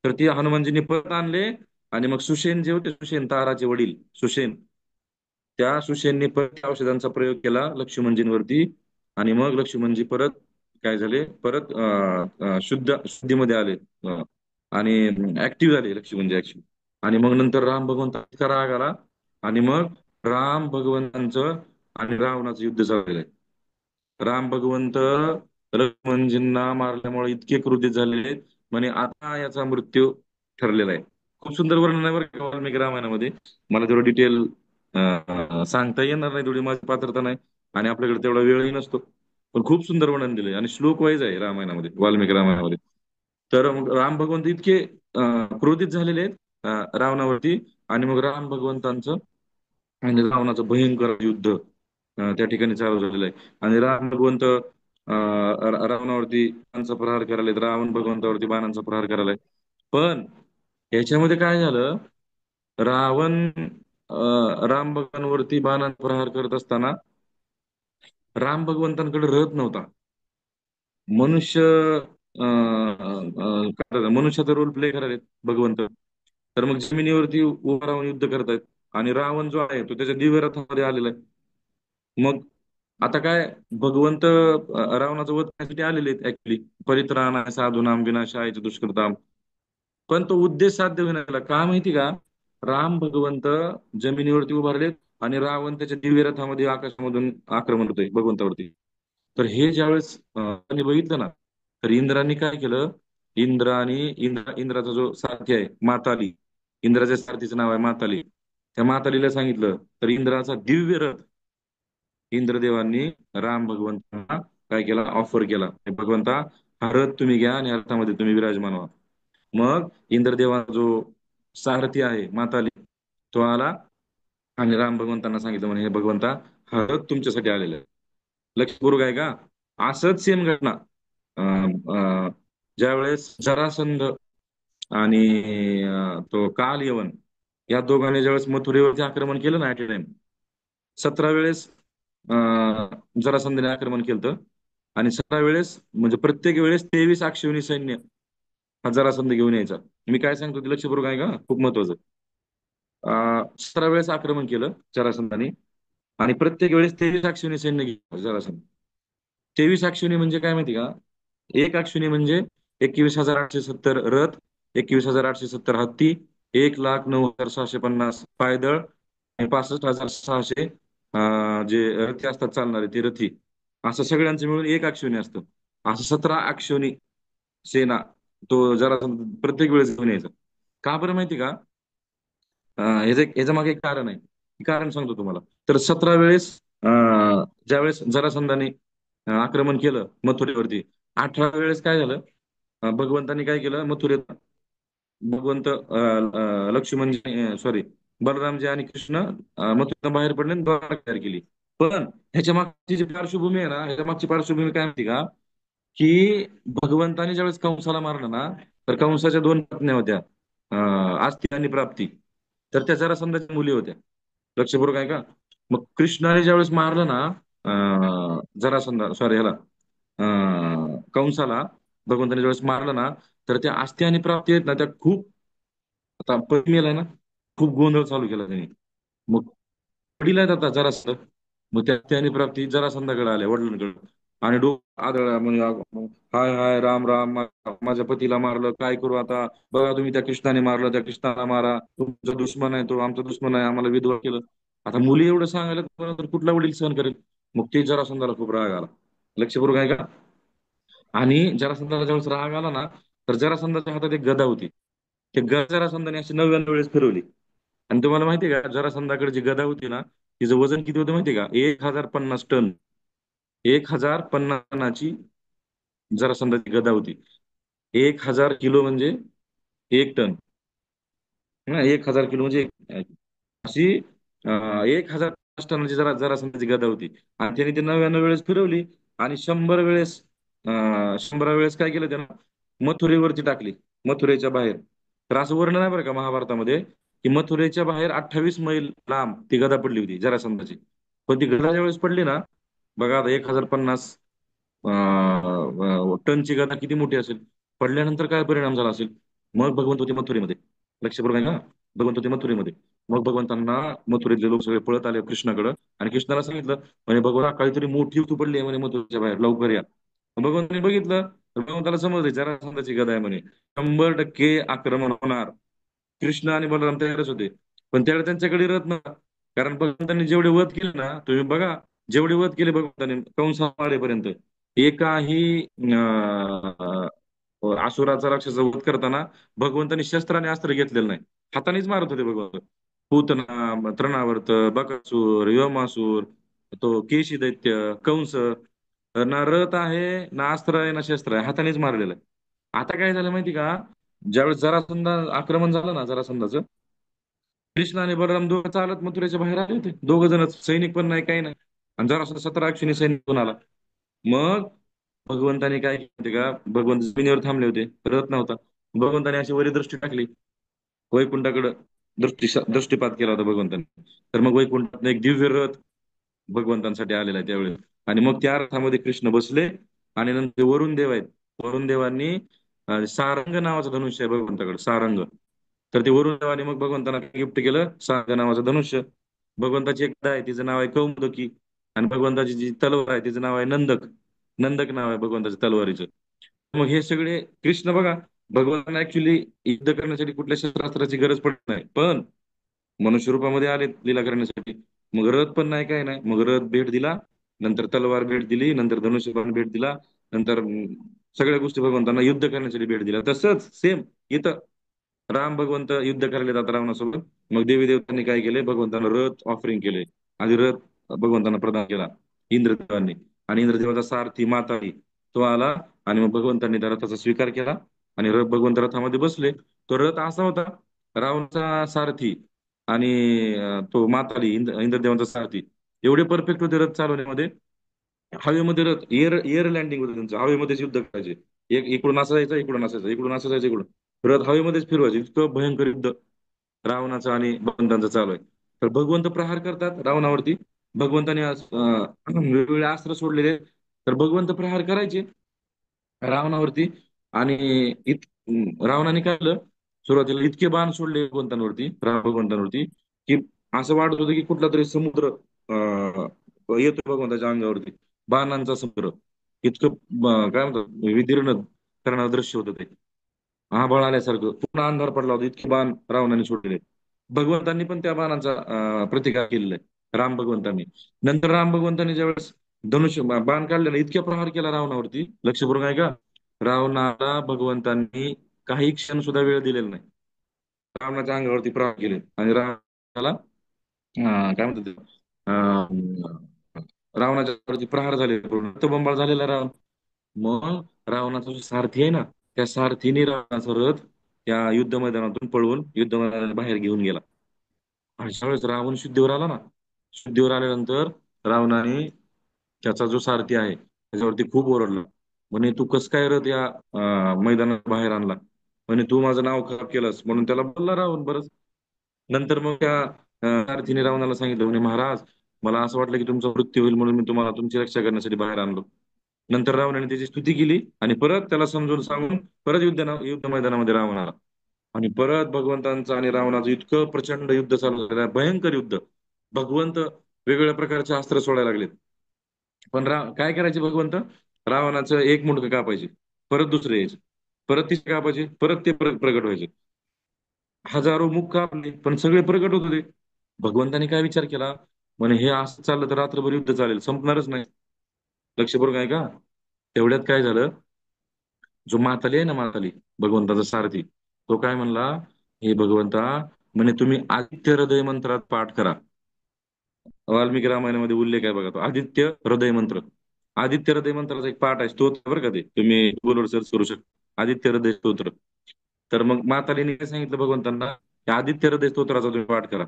तर ती हनुमानजींनी परत आणले, आणि मग सुषेण जे होते, सुषेण ताराचे वडील सुषेण, त्या सुषेणने परत त्या औषधांचा प्रयोग केला लक्ष्मणजींवरती. आणि मग लक्ष्मणजी परत काय झाले, परत शुद्धीमध्ये आले. आणि ऍक्टिव्ह झाले लक्ष्मणजी ऍक्च्युली. आणि मग नंतर राम भगवंताचा राग आला. आणि मग राम भगवंतांचं आणि रावणाचं युद्ध झालेलं आहे. राम भगवंत लक्ष्मणजींना मारल्यामुळे इतके क्रोधित झालेले आहेत, म्हणे आता याचा मृत्यू ठरलेला आहे. खूप सुंदर वर्णन आहे बरं का वाल्मिकी रामायणामध्ये. मला तेवढं डिटेल सांगता येणार नाही, तेवढी माझी पात्रता नाही, आणि आपल्याकडे तेवढा वेळही नसतो. पण खूप सुंदर वर्णन दिलंय आणि श्लोक वाईज आहे रामायणामध्ये, वाल्मिकी रामायणामध्ये. तर मग राम भगवंत इतके क्रोधित झालेले आहेत रावणावरती. आणि मग राम भगवंतांचं आणि रावणाचं भयंकर युद्ध त्या ठिकाणी चालू झालेलं आहे. आणि राम भगवंत रावणावरती बाणांचा प्रहार करायला, रावण भगवंतावरती बाणांचा प्रहार करायलाय. पण याच्यामध्ये काय झालं, रावण राम भगवानवरती बाणांचा प्रहार करत असताना राम भगवंतांकडे रथ नव्हता. मनुष्य काय म्हणतात, मनुष्याचा रोल प्ले करायला भगवंत. तर मग जमिनीवरती उभा राहून युद्ध करतायत. आणि रावण जो आहे तो त्याच्या दिव्य रथामध्ये आलेला आहे. मग आता काय, भगवंत रावणाचा वध करण्यासाठी आलेले आहेत ऍक्च्युली, परित्राणाय साधूनाम विनाशाय च दुष्कृताम. पण तो उद्देश साध्य होण्याला का माहिती का, राम भगवंत जमिनीवरती उभारलेत आणि रावण त्याच्या दिव्य रथामध्ये आकाशामधून आक्रमण होतोय भगवंतावरती. तर हे ज्यावेळेस त्यांनी बघितलं ना, तर इंद्रांनी काय केलं, इंद्राचा जो सारथी आहे माताली, इंद्राच्या सारथीचं नाव आहे माताली, त्या मातालीला सांगितलं. तर इंद्राचा दिव्य रथ इंद्रदेवांनी राम भगवंतांना काय केला, ऑफर केला, भगवंता हा रथ तुम्ही घ्या आणि या रथामध्ये तुम्ही विराजमान व्हा. मग इंद्रदेवाचा जो सारथी आहे माताली, तो आला आणि राम भगवंतांना सांगितलं, म्हणे हे भगवंता हा रथ तुमच्यासाठी आलेला आहे. लक्षपूर्वक आहे का. असंच सेम घटना अं, अं, ज्यावेळेस जरासंध आणि तो काल यवन, या दोघांनी ज्यावेळेस मथुरेवरती आक्रमण केलं ना ऍट ए टाइम, 17 वेळेस जरासंधीने आक्रमण केलं. आणि 17 वेळेस म्हणजे प्रत्येक वेळेस 23 अक्षौहिणी सैन्य हा जरासंध घेऊन यायचा. मी काय सांगतो ते लक्षपूर्वक आहे का, खूप महत्वाचं. 17 वेळेस आक्रमण केलं जरासंधाने, आणि प्रत्येक वेळेस 23 अक्षौहिणी सैन्य घेतलं जरासंध. 23 अक्षौहिणी म्हणजे काय माहिती का, एक अक्षुणी म्हणजे 21,870 रथ, 21,870 हत्ती, 1,09,650 पायदळ, आणि 65,600 जे रथी असतात चालणारे ते रथी. असं सगळ्यांचं मिळून एक अक्षुणी असतं. असं 17 अक्षौहिणी सेना तो जरा प्रत्येक वेळेस घेऊन यायचा. का बरं माहिती का, ह्याचं मागे एक कारण आहे. कारण सांगतो तुम्हाला. तर 17 वेळेस ज्यावेळेस जरासंधाने आक्रमण केलं मथुरेवरती, 18 वेळेस काय झालं, भगवंतानी काय केलं मथुरेत, भगवंत लक्ष्मण सॉरी बलरामजी आणि कृष्ण मथुरेतून बाहेर पडले आणि द्वारका तयार केली. पण ह्याच्या मागची जी पार्श्वभूमी आहे ना, ह्याच्या मागची पार्श्वभूमी काय माहिती का, की भगवंतानी ज्यावेळेस कंसाला मारलं ना, तर कंसाच्या दोन पत्न्या होत्या, आस्ती आणि प्राप्ती. तर त्या जरासंधाच्या मुली होत्या. लक्षपूर्वक आहे का. मग कृष्णाने ज्यावेळेस मारलं ना जरासंधा सॉरी ह्याला कंसाला, भगवंताने ज्यावेळेस मारलं ना, तर त्या आस्ती आणि प्राप्ती आहेत ना, त्या खूप, आता पद्मीला आहे ना, खूप गोंधळ चालू केला त्यांनी. मग वडील आहेत आता जरासंध, मग त्या आस्ती आणि प्राप्ती जरासंधाकडे आल्या वडिलांकडे. आणि डोकं आदळला म्हणजे हाय हाय राम राम, माझ्या पतीला मारलं, काय करू आता. बघा तुम्ही त्या कृष्णाने मारलं, त्या कृष्णाला मारा, तुमचा दुश्मन आहे तो, आमचा दुश्मन आहे, आम्हाला विधवा केलं. आता मुली एवढं सांगायला तर कुठला वडील सहन करेल. मग ते जरासंधाला खूप राग आला. लक्षपूर्वक आहे का. आणि जरासंधाला ज्यावेळेस राग आला ना, तर जरासंधाच्या हातात एक गदा होती. ते गदा जरासंधाने अशी 99 वेळेस फिरवली. आणि तुम्हाला माहिती आहे का, जरासंधाकडे जी गदा होती ना, तिचं वजन किती होतं माहिती आहे का, 1,050 टन. 1,050 टनाची जरासंधाची गदा होती. 1,000 किलो म्हणजे 1 टन. 1,000 किलो म्हणजे अशी 1,050 टनाची जरासंधाची गदा होती. आणि त्याने ती 99 वेळेस फिरवली. आणि 100 वेळेस 100 वेळेस काय केलं त्यानं, मथुरेवरती टाकली, मथुरेच्या बाहेर. तर असं वर्णन आहे बरं का महाभारतामध्ये, की मथुरेच्या बाहेर 28 मैल लांब ती गदा पडली होती जरासंधाची. पण ती गदा ज्यावेळेस पडली ना, बघा आता 1,050 टनची गदा किती मोठी असेल, पडल्यानंतर काय परिणाम झाला असेल. मग भगवंत होते मथुरेमध्ये. लक्षपूर्वक आहे ना. भगवंत होते मथुरेमध्ये. मग भगवंतांना मथुरेतले लोक सगळे पळत आले कृष्णाकडे, आणि कृष्णाला सांगितलं म्हणे भगवान काहीतरी मोठी युक्ती पडली आहे म्हणे मथुरेच्या बाहेर, लवकर या. मग भगवंतांनी बघितलं तर भगवंताला समजले जरासंधाची गदा आहे म्हणे, 100% आक्रमण होणार. कृष्ण आणि बलराम तयारच होते, पण त्यावेळेला त्यांच्याकडे रथ नव्हता. कारण भगवंतांनी जेवढे वध केले ना, तुम्ही बघा, जेवढे वध केले भगवंतांनी कंस मारेपर्यंत, एकाही असुराचा राक्षसाचा वध करताना भगवंतांनी शस्त्र आणि अस्त्र घेतलेलं नाही. हातानेच मारत होते भगवंत. पूतना, तृणावर्त, बकासूर, व्योमासूर, तो केशी दैत्य, कंस, ना रथ आहे, ना अस्त्र आहे, ना शस्त्र आहे, हातानेच मारलेलं आहे. आता काय झालं माहिती का, ज्यावेळेस जरासंध आक्रमण झालं ना जरासंधाचं, कृष्ण आणि बलराम दोघं चालत मथुरेच्या बाहेर आले होते, दोघ जणच, सैनिक पण नाही काही नाही. आणि जरासंध 17 अक्षिणी सैनिक घेऊन आला. मग भगवंताने काय केलं माहिती का, भगवंत जमिनीवर थांबले होते, रथ नव्हता. भगवंताने अशी वरी दृष्टी टाकली वैकुंठाकडे, दृष्टीपात केला होता भगवंताने. तर मग वैकुंठात एक दिव्य रथ भगवंतांसाठी आलेला आहे त्यावेळेस. आणि मग त्या रथामध्ये कृष्ण बसले. आणि नंतर वरुण देव आहेत, वरुण देवांनी सारंग नावाचं धनुष्य आहे भगवंताकडे, सारंग. तर ते वरुण देवाने मग भगवंतांना गिफ्ट केलं सारंग नावाचं धनुष्य. भगवंताची एक गदा आहे, तिचं नाव आहे कौमुदकी. आणि भगवंताची जी तलवार आहे तिचं नाव आहे नंदक. नंदक नाव आहे भगवंताच्या तलवारीचं. मग हे सगळे कृष्ण बघा, भगवान ऍक्च्युली युद्ध करण्यासाठी कुठल्या शस्त्रास्त्राची गरज पडत नाही, पण मनुष्य रूपामध्ये आले लीला करण्यासाठी. मग रथ पण नाही काय नाही, मग रथ भेट दिला, नंतर तलवार भेट दिली, नंतर धनुष्यबाण भेट दिला, नंतर सगळ्या गोष्टी भगवंतांना युद्ध करण्यासाठी भेट दिला. तसंच सेम इथं राम भगवंत युद्ध करायला जातात रावणासोबत. मग देवी देवतांनी काय केले, भगवंतांना रथ ऑफरिंग केले. आणि रथ भगवंतांना प्रदान केला इंद्रदेवांनी. आणि इंद्रदेवाचा सारथी मातारी तो आला. आणि मग भगवंतांनी त्या रथाचा स्वीकार केला. आणि भगवंत रथामध्ये बसले. तो रथ असा होता, रावणाचा सारथी आणि तो मातारी इंद्रदेवांचा सारथी एवढे परफेक्ट होते रथ चालवण्यामध्ये. हवेमध्ये रथ, एअर लँडिंग होतं त्यांचं, हवेमध्येच युद्ध करायचे. एक इकडून असं जायचं, इकडून असं जायचं, इकडून असं जायचं, इकडून रथ हवेमध्येच फिरवायचे. इतकं भयंकर युद्ध रावणाचं आणि भगवंतांचं चालू आहे. तर भगवंत प्रहार करतात रावणावरती. भगवंताने वेगवेगळे अस्त्र सोडलेले. तर भगवंत प्रहार करायचे रावणावरती. आणि रावणाने काय केलं, सुरुवातीला इतके बाण सोडले भगवंतांवरती, राम भगवंतांवरती, की असं वाटत होतं की कुठला तरी समुद्र येतो भगवंताच्या अंगावरती, बाणांचा समुद्र. इतकं काय म्हणतात, विदीर्ण करणारं दृश्य होतं ते. आभाळ आल्यासारखं पूर्ण अंधार पडला होता, इतके बाण रावणाने सोडलेले. भगवंतांनी पण त्या बाणांचा प्रतिकार केलेला आहे राम भगवंतांनी. नंतर राम भगवंतांनी ज्यावेळेस धनुष्य बाण काढलेला, इतक्या प्रहार केला रावणावरती, लक्षपूर्वक आहे का, रावणाला भगवंतांनी काही क्षण सुद्धा वेळ दिलेला नाही. रावणाच्या अंगावरती प्रहार केले. आणि रावणाला काय म्हणतात ते, रावणाच्या वरती प्रहार झाले, पूर्ण रक्तबंबाळ झालेला रावण. मग रावणाचा जो सारथी आहे ना, त्या सारथीने रावणाचा रथ त्या युद्ध मैदानातून पळवून युद्ध मैदानाच्या बाहेर घेऊन गेला. आणि ज्यावेळेस रावण शुद्धीवर आला ना, शुद्धीवर आल्यानंतर रावणाने त्याचा जो सारथी आहे त्याच्यावरती खूप ओरडला. म्हणे तू कस काय रथ या मैदानात बाहेर आणला, म्हणे तू माझं नाव खराब केलंस, म्हणून त्याला बोलला रावण बरंच. नंतर मग त्या सारथीने रावणाला सांगितलं, म्हणे महाराज, मला असं वाटलं की तुमचा मृत्यू होईल, म्हणून मी तुम्हाला तुमची रक्षा करण्यासाठी बाहेर आणलो. नंतर रावणाने त्याची स्तुती केली. आणि परत त्याला समजून सांगून परत युद्ध मैदानामध्ये रावण आला. आणि परत भगवंतांचं आणि रावणाचं इतकं प्रचंड युद्ध चालू झालं, भयंकर युद्ध. भगवंत वेगवेगळ्या प्रकारचे अस्त्र सोडायला लागलेत. पण काय करायचे भगवंत, रावणाचं एक मुंडकं कापायचे, परत दुसरे यायचे, परत तिसरे कापायचे, परत ते परत प्रगट व्हायचे. हजारो मुख कापले पण सगळे प्रगट होत होते. भगवंतानी काय विचार केला, म्हणे हे असं चाललं तर रात्रभर युद्ध चालेल, संपणारच नाही. लक्षपूर्वक आहे का. तेवढ्यात काय झालं, जो माताली आहे ना, माताली भगवंताचा सारथी, तो काय म्हणला, हे भगवंता, म्हणे तुम्ही आदित्य हृदय मंत्रात पाठ करा. वाल्मिकी रामायणामध्ये उल्लेख आहे बघा, तो आदित्य हृदय मंत्र. आदित्य हृदय मंत्राचा एक पाठ आहे, स्तोत्र बरं का, ते तुम्ही गुगलवर सर्च करू शकता, आदित्य हृदय स्तोत्र. तर मग मातालीने काय सांगितलं भगवंतांना, की आदित्य हृदय स्तोत्राचा तुम्ही पाठ करा.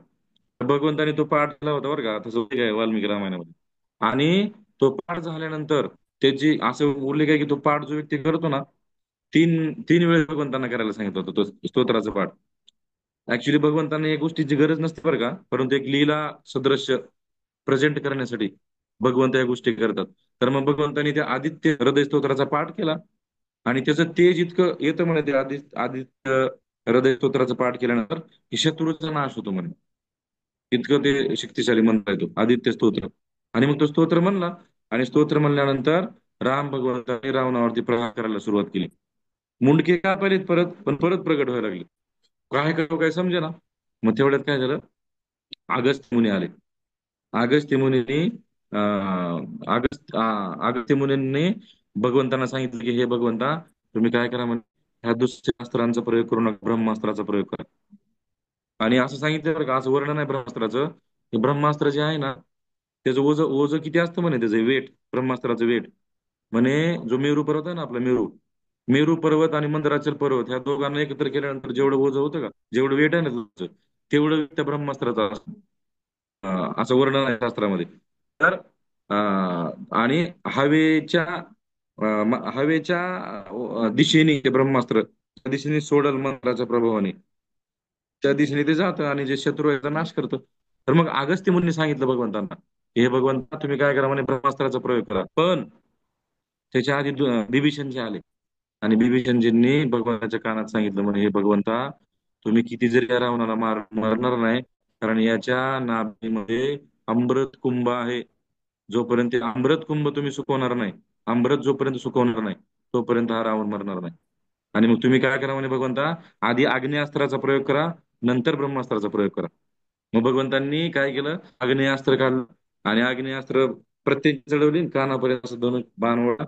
तर भगवंताने तो पाठ केला होता बरं का, तसं उल्लेख आहे वाल्मिकी रामायणामध्ये. आणि तो पाठ झाल्यानंतर त्याची असं उल्लेख आहे की तो पाठ जो व्यक्ती करतो ना, तीन तीन वेळेस भगवंतांना करायला सांगितलं होतं तो स्तोत्राचा पाठ. ऍक्च्युली भगवंतांना या गोष्टीची गरज नसते बरं का, परंतु एक लीला सदृश्य प्रेझेंट करण्यासाठी भगवंत या गोष्टी करतात. तर मग भगवंतांनी त्या आदित्य हृदय स्तोत्राचा पाठ केला. आणि त्याचं तेज इतकं येतं म्हणे, ते आदित्य हृदय स्तोत्राचा पाठ केल्यानंतर की शत्रूचा नाश होतो म्हणे. इतकं ते शक्तिशाली मंत्र आहे तो आदित्य स्तोत्र. आणि मग तो स्तोत्र म्हणला, आणि स्तोत्र म्हणल्यानंतर राम भगवंतांनी रावणावरती प्रहार करायला सुरुवात केली. मुंडके का पाहिलेत परत, पण परत प्रगट व्हायला लागले. काय करू काय समजे ना. मग तेवढ्यात काय झालं, अगस्त्य मुनी आले. अगस्त्य मुनींनी अगस्त्य मुनींनी भगवंतांना सांगितलं की हे भगवंता, तुम्ही काय करा म्हणजे ह्या दुसऱ्या अस्त्रांचा प्रयोग करू नका, ब्रह्मास्त्राचा प्रयोग करा. आणि असं सांगितलं बरं का, असं वर्णन आहे ब्रह्मास्त्राचं, हे ब्रह्मास्त्र जे आहे ना, त्याचं ओझं ओझं किती असतं म्हणे, त्याचं वेट, ब्रह्मास्त्राचं वेट. म्हणे जो मेरू पर्वत आहे ना आपला, मेरू मेरू पर्वत आणि मंदराचल पर्वत ह्या दोघांना एकत्र केल्यानंतर जेवढं ओझं होतं का, जेवढं वेट आहे ना तुमचं, तेवढं त्या ब्रह्मास्त्राचं असतं. असं वर्णन आहे शास्त्रामध्ये. तर आणि हवेच्या हवेच्या दिशेने ते ब्रह्मास्त्र त्या दिशेने सोडल मंत्राच्या प्रभावाने, त्या दिशेने ते जातं आणि जे शत्रू आहे त्याचा नाश करतं. तर मग अगस्त्य मुनी सांगितलं भगवंतांना, हे भगवंता तुम्ही काय करा म्हणे, ब्रह्मास्त्राचा प्रयोग करा. पण त्याच्या आधी बिभीषणजी आले. आणि बिभीषणजींनी भगवंताच्या कानात सांगितलं म्हणे, हे भगवंता, तुम्ही किती जरी या रावणाला मारणार नाही, कारण याच्या नाभीमध्ये अमृत कुंभ आहे. जोपर्यंत ते अमृत कुंभ तुम्ही सुकवणार नाही, अमृत जोपर्यंत सुकवणार नाही, तोपर्यंत हा रावण मरणार नाही. आणि मग तुम्ही काय करा म्हणे भगवंता, आधी आग्नेयास्त्राचा प्रयोग करा, नंतर ब्रह्मास्त्राचा प्रयोग करा. मग भगवंतांनी काय केलं, आग्नेयास्त्र काढलं. आणि आग्नेयास्त्र प्रत्येक चढवली, कानापर्यंत असं दोन बाण वळला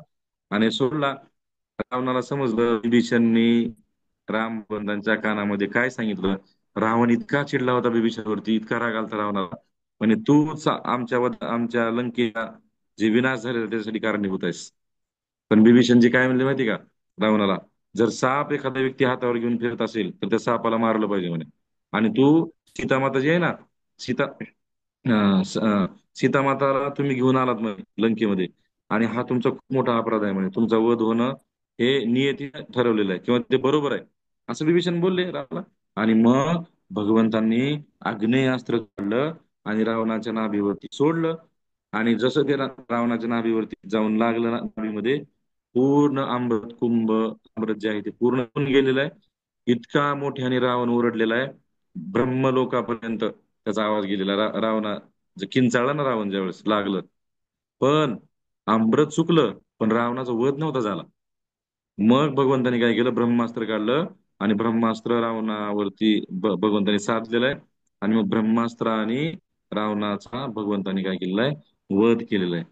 आणि सोडला. रावणाला समजलं, विभीषणनी राम भगवंतांच्या कानामध्ये काय सांगितलं. रावण इतका चिडला होता बिभीषणवरती, इतका राग आलता रावणाला. म्हणे तूच आमच्या लंकेला जे विनाश झालेला त्याच्यासाठी कारणीभूत आहेस. पण बिभीषणजी काय म्हणले माहिती का रावणाला, जर साप एखादा व्यक्ती हातावर घेऊन फिरत असेल तर त्या सापाला मारलं पाहिजे म्हणे. आणि तू सीतामाता जी आहे ना, सीता सीतामाताला तुम्ही घेऊन आलात म्हणे लंकेमध्ये, आणि हा तुमचा खूप मोठा अपराध आहे म्हणे, तुमचा वध होणं हे नियतीने ठरवलेलं आहे किंवा ते बरोबर आहे, असं विभीषण बोलले रावणाला. आणि मग भगवंतांनी आग्नेयास्त्र काढलं आणि रावणाच्या नाभीवरती सोडलं. आणि जसं ते रावणाच्या नाभीवरती जाऊन लागलं ना, नाभीमध्ये पूर्ण अमृत कुंभ, अमृत जे आहे ते पूर्ण होऊन गेलेलं आहे. इतका मोठ्याने रावण ओरडलेला आहे, ब्रह्मलोकापर्यंत त्याचा आवाज गेलेला. रावणा जे किंचाळला ना रावण ज्यावेळेस लागलं, पण अमृत चुकलं, पण रावणाचा वध नव्हता झाला. मग भगवंतानी काय केलं, ब्रह्मास्त्र काढलं. आणि ब्रह्मास्त्र रावणावरती भगवंतानी साधलेलं आहे. आणि मग ब्रह्मास्त्र आणि रावणाचा भगवंतानी काय केलेला आहे, वध केलेला आहे.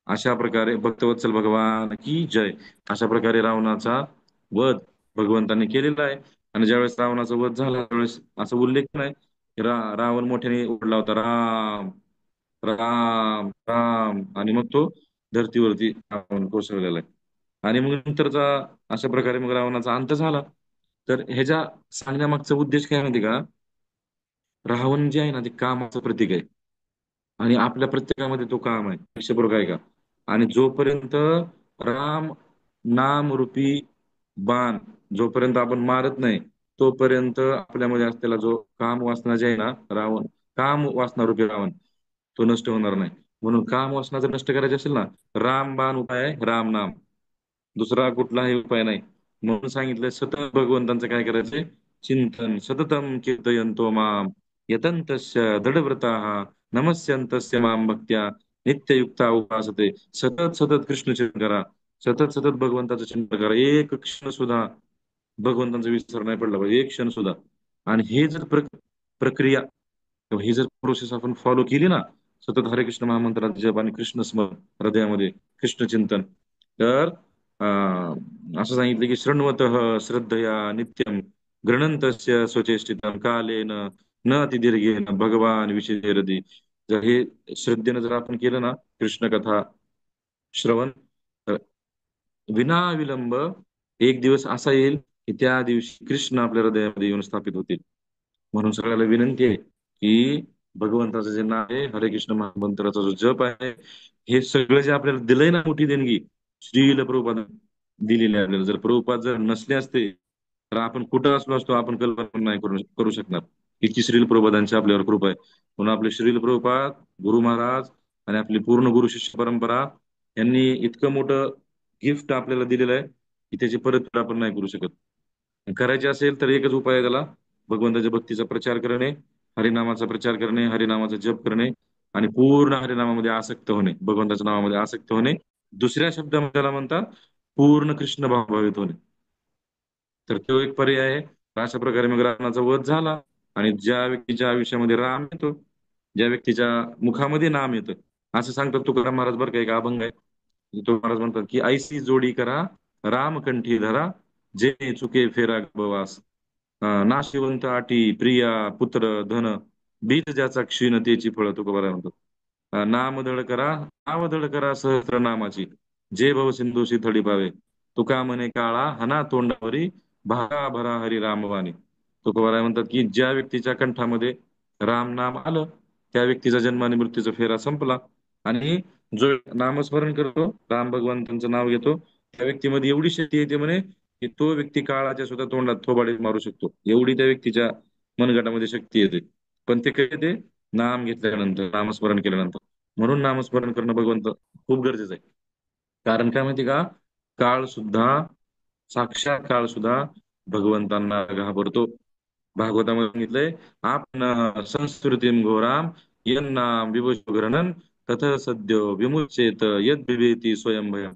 अशा प्रकारे भक्तवत्सल भगवान की जय. अशा प्रकारे रावणाचा वध भगवंतांनी केलेला आहे. आणि ज्यावेळेस रावणाचा वध झाला त्यावेळेस असं उल्लेख नाही की रावण मोठ्याने ओढला होता, राम राम राम, आणि मग तो धर्तीवरती रावण कोसळलेला आहे. आणि मग नंतरचा अशा प्रकारे मग रावणाचा अंत झाला. तर ह्याच्या सांगण्यामागचा उद्देश काय माहिती का, रावण जे आहे ना ते कामाचं प्रतीक आहे. आणि आपल्या प्रत्येकामध्ये तो काम आहे, लक्षपूर्वक आहे का. आणि जोपर्यंत राम नाम रूपी बाण जोपर्यंत आपण मारत नाही, तोपर्यंत आपल्यामध्ये असलेला जो काम वासना जे आहे ना, रावण काम वासना रूपी रावण, तो नष्ट होणार नाही. म्हणून काम वासना जर नष्ट करायची असेल ना, रामबाण उपाय आहे, राम नाम, दुसरा कुठलाही उपाय नाही. म्हणून सांगितलं सतत भगवंतांचं काय करायचंय, चिंतन सततम कीर्तयन्तो माम यतन्तस्य दृढव्रताः नमस्यन्तस्य माम भक्त्या नित्ययुक्ता उपासते. सतत सतत कृष्ण चिंतन करा, सतत सतत भगवंताचं चिंतन करा, एक क्षण सुद्धा भगवंतांचा विसर नाही पडला पाहिजे, एक क्षण सुद्धा. आणि हे जर प्रक्रिया किंवा ही जर प्रोसेस आपण फॉलो केली ना, सतत हरे कृष्ण महामंत्राचा जप आणि कृष्ण स्मरण हृदयामध्ये, कृष्ण चिंतन, तर असं सांगितलं की शृण्वत श्रद्धया नित्यम गृणंतस्य स्वचेष्टितम कालेन न अतिदीर्घेन भगवान विषय हृदय. जर हे श्रद्धेनं जर आपण केलं ना कृष्ण कथा श्रवण, तर विनाविलंब एक दिवस असा येईल की त्या दिवशी कृष्ण आपल्या हृदयामध्ये येऊन स्थापित होतील. म्हणून सगळ्याला विनंती आहे की भगवंताचं जे नाव आहे, हरे कृष्ण महामंत्राचा जो जप आहे, हे सगळं जे आपल्याला दिलंय ना मोठी देणगी, श्रील प्रभुपाद दिलेली आहे आपल्याला. जर प्रभुपाद जर नसले असते तर आपण कुठं असलो असतो आपण कल्पना पण नाही करू करू शकणार. इतकी श्रील प्रभुपादांची आपल्यावर कृपा आहे. म्हणून आपले श्रील प्रभुपाद गुरु महाराज आणि आपली पूर्ण गुरु शिष्य परंपरा यांनी इतकं मोठं गिफ्ट आपल्याला दिलेलं आहे की त्याची परतफेड आपण नाही करू शकत. करायचे असेल तर एकच उपाय आहे त्याला, भगवंताच्या भक्तीचा प्रचार करणे, हरिनामाचा प्रचार करणे, हरिनामाचा जप करणे आणि पूर्ण हरिनामामध्ये आसक्त होणे, भगवंताच्या नावामध्ये आसक्त होणे. दुसऱ्या शब्दामध्ये त्याला म्हणतात पूर्ण कृष्ण भावभावित होणे. तर तो एक पर्याय आहे. तर अशा प्रकारे मग रावणाचा वध झाला. आणि ज्या व्यक्तीच्या आयुष्यामध्ये राम येतो, ज्या व्यक्तीच्या मुखामध्ये नाम येतं, असं सांगतात तुकाराम महाराज बरं का, एक अभंग आहे. तो महाराज म्हणतात की ऐसी जोडी करा रामकंठी धरा, जे चुके फेरा उपवास. नाशिवंत आटी प्रिया पुत्र धन, बीज ज्याचा क्षीणतेची फळ तुकोबारा म्हणतात. नामधड करा, नावधड करा सहस्रनामाची, जे भव सिंधूशी थडी पावे. तुका म्हणे काळा हना तोंडावरी, भारा भरा हरी रामवाणी. तुकोबाराय म्हणतात की ज्या व्यक्तीच्या कंठामध्ये राम नाम आलं, त्या व्यक्तीचा जन्म आणि मृत्यूचा फेरा संपला. आणि जो नामस्मरण करतो, राम भगवंतांचं नाव घेतो, त्या व्यक्तीमध्ये एवढी शक्ती येते म्हणे की तो व्यक्ती काळाच्या सुद्धा तोंडात थोबाडीत मारू शकतो, एवढी त्या व्यक्तीच्या मनगटामध्ये शक्ती येते. पण ते काय येते? नाम घेतल्यानंतर, नामस्मरण केल्यानंतर. म्हणून नामस्मरण करणं भगवंत खूप गरजेचं आहे. कारण काय माहिती का, काळ सुद्धा, साक्षात काळ सुद्धा भगवंतांना घाबरतो. भागवतामध्ये सांगितलंय, आपण संस्कृतीम घोराम यन्ना विभुषगणन तथ सद्यो विमुच्येत यद बिभेती स्वयंभय.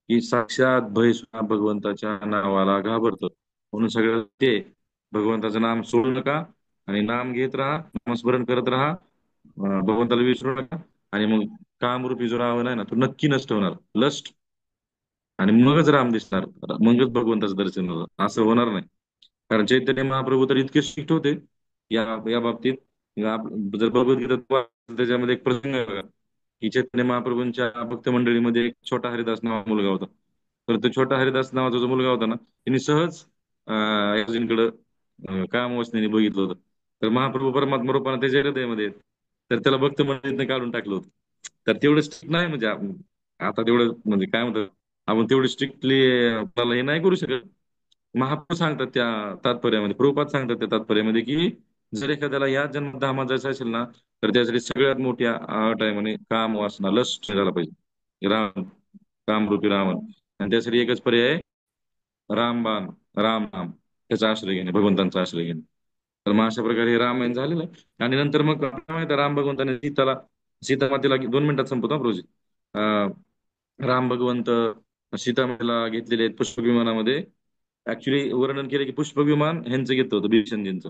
की साक्षात भय सुद्धा भगवंताच्या नावाला घाबरतं. म्हणून सगळं ते भगवंताचं नाम सोडू नका आणि नाम घेत राहा, नामस्मरण करत राहा. भगवंताला विसरू नका. आणि मग कामरूपी जो रावण आहे ना, तो नक्की नष्ट होणार, लस्ट. आणि मगच राम दिसणार, मगच भगवंताचं दर्शन होणार, असं होणार नाही. कारण चैतन्य महाप्रभू तर इतके स्ट्रिक्ट होते या या बाबतीत. जर भगवद्गीता वाचलं, त्याच्यामध्ये एक प्रसंग आहे बघा, की चैतन्य महाप्रभूंच्या भक्त मंडळीमध्ये एक छोटा हरिदास नावाचा मुलगा होता. तर तो छोटा हरिदास नावाचा जो मुलगा होता ना, त्यांनी सहज काम वासनेने बघितलं होतं. तर महाप्रभू परमात्मा रूपाने त्याच्या हृदयामध्ये आहेत. तर त्याला भक्त मंडळीतनं काढून टाकलं होतं. तर तेवढं स्ट्रिक्ट नाही म्हणजे आता तेवढं म्हणजे काय म्हणतात, आपण तेवढं स्ट्रिक्टली त्याला हे नाही करू शकत. महाप्रभू सांगतात त्या तात्पर्यामध्ये, प्रभुपाद सांगतात त्या तात्पर्यामध्ये, की जर एखाद्याला या जन्मात धामात जायचं असेल ना, तर त्यासाठी सगळ्यात मोठी अट आहे म्हणे काम वासना, लस्ट झाला पाहिजे. राम, कामरूपी रावण. आणि त्यासाठी एकच पर्याय आहे, रामबाण, राम नाम, त्याचा आश्रय घेणे, भगवंतांचा आश्रय घेणे. तर मग अशा प्रकारे हे रामायण झालेलं आहे. आणि नंतर मग काय माहिती राम भगवंताने सीताला, सीता मातेला 2 मिनिटात संपवतो हा रोजी. राम भगवंत सीतामातेला घेतलेले आहेत पुष्पक विमानामध्ये. ऍक्च्युली वर्णन केलं की पुष्पक विमान ह्यांचं घेतलं होतं, भीमसेनजींचं.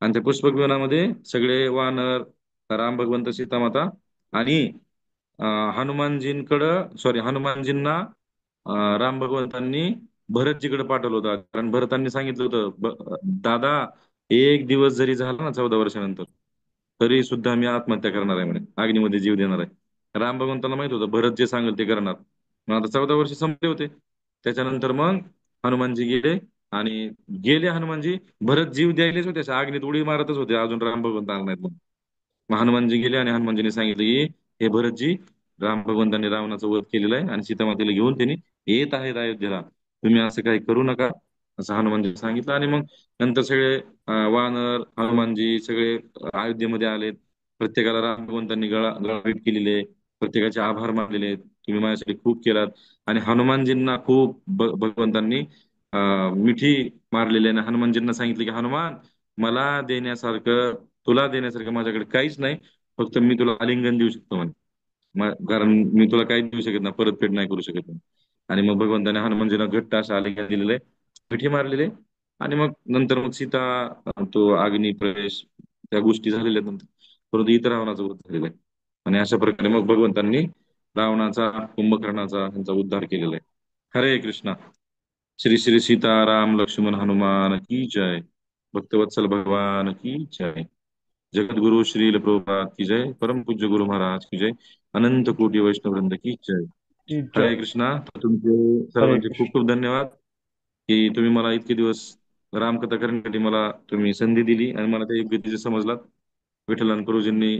आणि त्या पुष्पक विमानामध्ये सगळे वानर, राम भगवंत, सीतामाता आणि हनुमानजींकडं, सॉरी, हनुमानजींना राम भगवंतांनी भरतजीकडे पाठवलं होतं. कारण भरतांनी सांगितलं होतं, दादा, एक दिवस जरी झाला ना 14 वर्षानंतर, तरी सुद्धा मी आत्महत्या करणार आहे म्हणे, अग्नीमध्ये जीव देणार आहे. राम भगवंताला माहित होतं भरत जे सांगेल ते करणार. मग आता 14 वर्ष संपले होते. त्याच्यानंतर मग हनुमानजी गेले. आणि गेले हनुमानजी, भरत जीव द्यायलेच होते, अशा आग्नीत उडी मारतच होते, अजून राम भगवंत आला नाहीत म्हणून. मग हनुमानजी गेले आणि हनुमानजीने सांगितलं की हे भरतजी, राम भगवंतांनी रावणाचा वध केलेला आहे आणि सीतामातेला घेऊन त्यांनी येत आहेत अयोध्येला, तुम्ही असं काही करू नका, असं हनुमानजी सांगितलं. आणि मग नंतर सगळे वानर, हनुमानजी सगळे अयोध्येमध्ये आलेत. प्रत्येकाला राम भगवंतांनी गळा भेट केलेले आहे, प्रत्येकाचे आभार मानलेले आहेत, तुम्ही माझ्यासाठी खूप केलात. आणि हनुमानजींना खूप भगवंतांनी मिठी मारलेली आहे. आणि हनुमानजींना सांगितलं की हनुमान, मला देण्यासारखं, तुला देण्यासारखं माझ्याकडे काहीच नाही, फक्त मी तुला आलिंगन देऊ शकतो म्हणे. कारण मी तुला काहीच देऊ शकत नाही, परतफेड नाही करू शकत नाही. आणि मग भगवंताने हनुमानजीला घट्ट असं आलिंगन दिलेलं आहे, मिठी मारलेले. आणि मग नंतर मग सीता, तो अग्नी प्रवेश, त्या गोष्टी झालेल्या आहेत नंतर. परंतु इतर रावणाचा वध झालेला आहे. आणि अशा प्रकारे मग भगवंतांनी रावणाचा, कुंभकर्णाचा यांचा उद्धार केलेला आहे. हरे कृष्णा. श्री श्री सीताराम लक्ष्मण हनुमान की जय. भक्तवत्सल भगवान की जय. जगद्गुरु श्रील प्रभुपाद की जय. परम पूज्य गुरु महाराज की जय. अनंत कोटी वैष्णव वृंद की जय. की हरे जय. कृष्णा. तर तुमचे हरे सर्वांचे खूप कृष्ण. खूप धन्यवाद की तुम्ही मला इतके दिवस रामकथा करण्यासाठी मला तुम्ही संधी दिली आणि मला त्या योग्य तिथे समजलात. विठ्ठलान गुरुजींनी,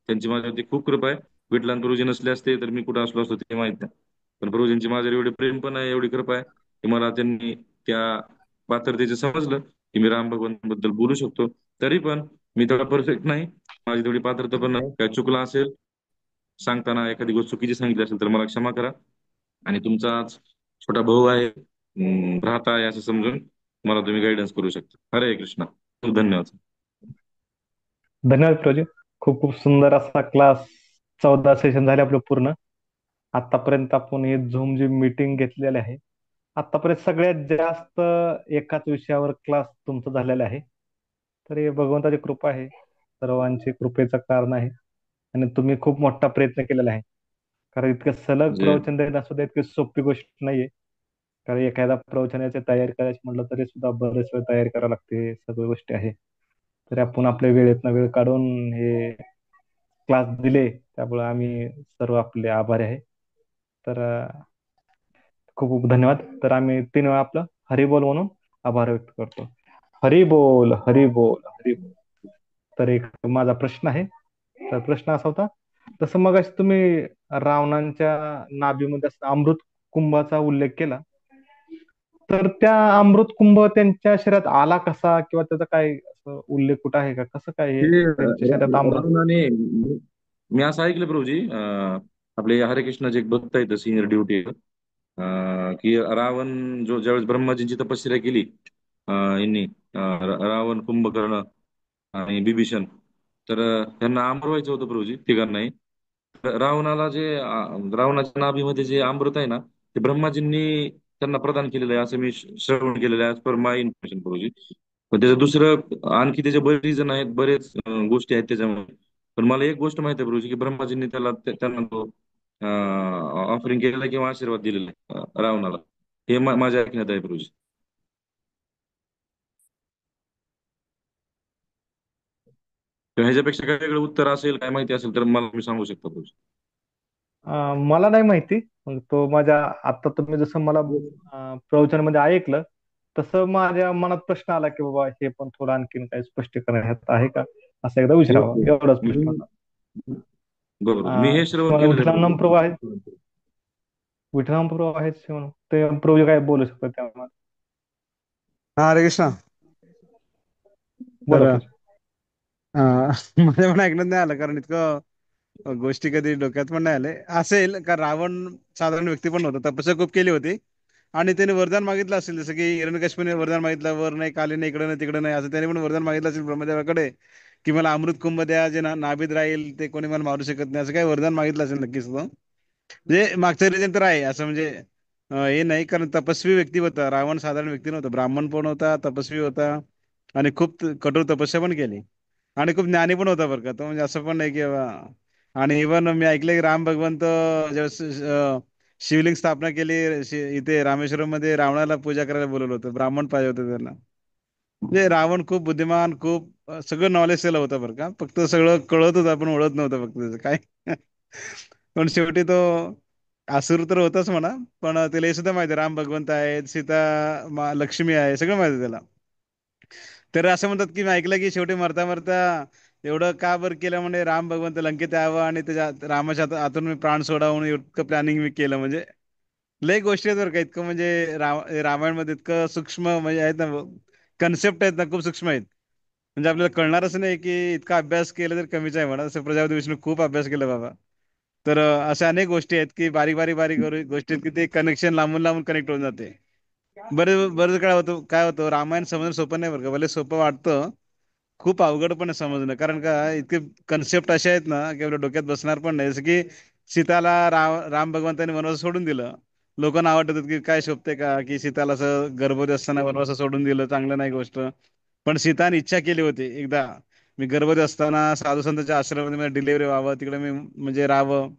त्यांची माझ्यावरती खूप कृपा आहे. विठ्ठलान गुरुजी नसले असते तर मी कुठं असलो असतो ते माहित नाही. पण गुरुजींची माझ्यावर एवढी प्रेम पण आहे, एवढी कृपा आहे की मला त्यांनी त्या पात्रतेचे समजलं की मी राम भगवंतांबद्दल बोलू शकतो. तरी पण मी तेवढा परफेक्ट नाही, माझी तेवढी पात्रता पण नाही. काय चुकलं असेल, सांगताना एखादी गोष्ट चुकीची सांगितली असेल तर मला क्षमा करा. आणि तुमचाच छोटा भाऊ आहे, भ्राता आहे असं समजून मला तुम्ही गायडन्स करू शकता. हरे कृष्णा. खूप धन्यवाद. धन्यवाद प्रजू. खूप खूप सुंदर असा क्लास. 14 सेशन झाले आपलं पूर्ण. आतापर्यंत आपण हे झूम जी मीटिंग घेतलेली आहे, आतापर्यंत सगळ्यात जास्त एकाच विषयावर क्लास तुमचा झालेला आहे. तर हे भगवंताची कृपा आहे, सर्वांची कृपेचं कारण आहे. आणि तुम्ही खूप मोठा प्रयत्न केलेला आहे. कारण इतकं सलग म्हणजे प्रवचन देणं सुद्धा इतकी सोपी गोष्ट नाहीये. कारण एखाद्या प्रवचनाची तयारी करायची म्हटलं तरी सुद्धा बरेच वेळ तयारी करावी लागते, सगळ्या गोष्टी आहे. तरी आपण आपल्या वेळेतनं वेळ काढून हे क्लास दिले, त्यामुळे आम्ही सर्व आपले आभारी आहे. तर खूप खूप धन्यवाद. तर आम्ही 3 वेळा आपलं हरी बोल म्हणून आभार व्यक्त करतो. हरी बोल, हरी बोल, हरी बोल. तर एक माझा प्रश्न आहे. तर प्रश्न असा होता, तसं मग तुम्ही रावणांच्या नाभीमध्ये असं अमृत कुंभाचा उल्लेख केला, तर त्या अमृत कुंभ त्यांच्या शरीरात आला कसा, किंवा त्याचा काय असं उल्लेख कुठं आहे का, कसं काय हे ते त्यांच्या शरीरात अमृत. रावणाने, मी असं ऐकलं प्रभूजी, आपले हरे कृष्णाचे एक भक्त आहेत सिनियर ड्युटी, की रावण जो ज्यावेळेस ब्रह्माजींची तपश्चर्या केली, यांनी रावण, कुंभकर्ण आणि बिभीषण, तर त्यांना अमर व्हायचं होतं प्रभूजी तिघांनाही. रावणाला जे रावणाच्या नाभीमध्ये जे अमृत आहे ना, ते ब्रह्माजींनी त्यांना प्रदान केलेलं आहे, असं मी श्रवण केलेलं आहे, पर माय इन्फॉर्मेशन प्रभूजी. पण त्याचं दुसरं आणखी त्याचे बरेच रिझन आहेत, बरेच गोष्टी आहेत त्याच्यामध्ये. पण मला एक गोष्ट माहिती आहे प्रभूजी, की ब्रह्माजींनी त्यांना तो ऑफरिंग केलेला आहे किंवा आशीर्वाद दिलेला आहे रावणाला. हे माझ्या ऐकण्यात आहे प्रभूजी. तर ह्याच्यापेक्षा काय वेगळं उत्तर असेल, काय माहिती असेल तर मला मी सांगू शकतो प्रभूजी. मला नाही माहिती. मग तो माझ्या, आता तुम्ही जसं मला प्रवचनामध्ये ऐकलं, तसं माझ्या मनात प्रश्न आला की बाबा हे पण थोडं आणखीन काही स्पष्टीकरण ह्यात आहे का, असं एकदा ओके. विचारावं, एवढाच प्रश्न मी होता. बरोबर, मी हे श्रवण मला केलेलं आहे विठ्ठलानंद प्रभू आहेत. प्रभूजी. विठ्ठलानंद प्रभू आहेत शिवण, ते प्रभू काय बोलू शकतात त्यामध्ये. हा, हरे कृष्णा. बोला तर प्रभू. माझ्या पण ऐकण्यात नाही आलं, कारण इतकं गोष्टी कधी डोक्यात पण नाही आले. असेल का रावण साधारण व्यक्ती पण होता, तपस्या खूप केली होती आणि त्याने वरदान मागितलं असेल, जसं की हिरण्यकश्यपूने वरदान मागितलं, वर नाही, काली नाही, इकडे नाही, तिकडे नाही, असं त्याने पण वरदान मागितलं असेल ब्रह्मदेवाकडे, की मला अमृत कुंभ द्या, जे नाभीत राहील, ते कोणी मला मारू शकत नाही, असं काही वरदान मागितलं असेल नक्कीच तो. म्हणजे मागचं रिझन तर आहे असं, म्हणजे हे नाही, कारण तपस्वी व्यक्ती होता रावण, साधारण व्यक्ती नव्हता, ब्राह्मण पण होता, तपस्वी होता आणि खूप कठोर तपस्या पण केली आणि खूप ज्ञानी पण होता बरं का तो, म्हणजे असं पण नाही की आणि इव्हन मी ऐकलं की राम भगवंत ज्यावेळेस शिवलिंग स्थापना केली इथे रामेश्वरम मध्ये, रावणाला पूजा करायला बोलवलं होतं, ब्राह्मण पाहिजे होतं त्यांना. म्हणजे रावण खूप बुद्धिमान, खूप सगळं नॉलेज त्याला होतं बरं का, फक्त सगळं कळत होतं, आपण ओळख नव्हतं फक्त त्याचं काय. पण शेवटी तो असुर तर होताच म्हणा, पण त्याला हे सुद्धा माहिती आहे, राम भगवंत आहेत, सीता लक्ष्मी आहे, सगळं माहिती आहे त्याला. तर असं म्हणतात की मी ऐकलं की शेवटी मरता मरता एवढं का बरं केलं, म्हणजे राम भगवंत लंकेत यावं आणि त्याच्या रामाच्या हातून मी प्राण सोडावं, इतकं प्लॅनिंग मी केलं. म्हणजे लय गोष्टी आहेत बरं का, इतकं म्हणजे रामायणमध्ये इतकं सूक्ष्म म्हणजे आहेत ना, कन्सेप्ट आहेत ना, खूप सूक्ष्म आहेत. म्हणजे आपल्याला कळणारच नाही की इतका अभ्यास केला तर कमीच आहे म्हणा. असं प्रजापती विष्णू खूप अभ्यास केला बाबा. तर अशा अनेक गोष्टी आहेत की बारीक बारीक बारीक गोष्टी आहेत की ते कनेक्शन लांबून लांबून कनेक्ट होऊन जाते. बरेच बरेच काय होतं रामायण समजणं सोपं नाही बरं का, भले सोपं वाटतं, खूप अवघड पण आहे समजणं. कारण का इतके कन्सेप्ट असे आहेत ना की आपल्या डोक्यात बसणार पण नाही. जसं की सीताला राम भगवंताने वनवास सोडून दिलं. लोकांना आवडत की काय शोभते का की सीताला असं गर्भवती असताना वनवास सोडून दिलं, चांगलं नाही गोष्ट. पण सीताने इच्छा केली होती एकदा, मी गर्भवती असताना साधू संतांच्या आश्रमामध्ये डिलिव्हरी व्हावं, तिकडे मी म्हणजे राहावं.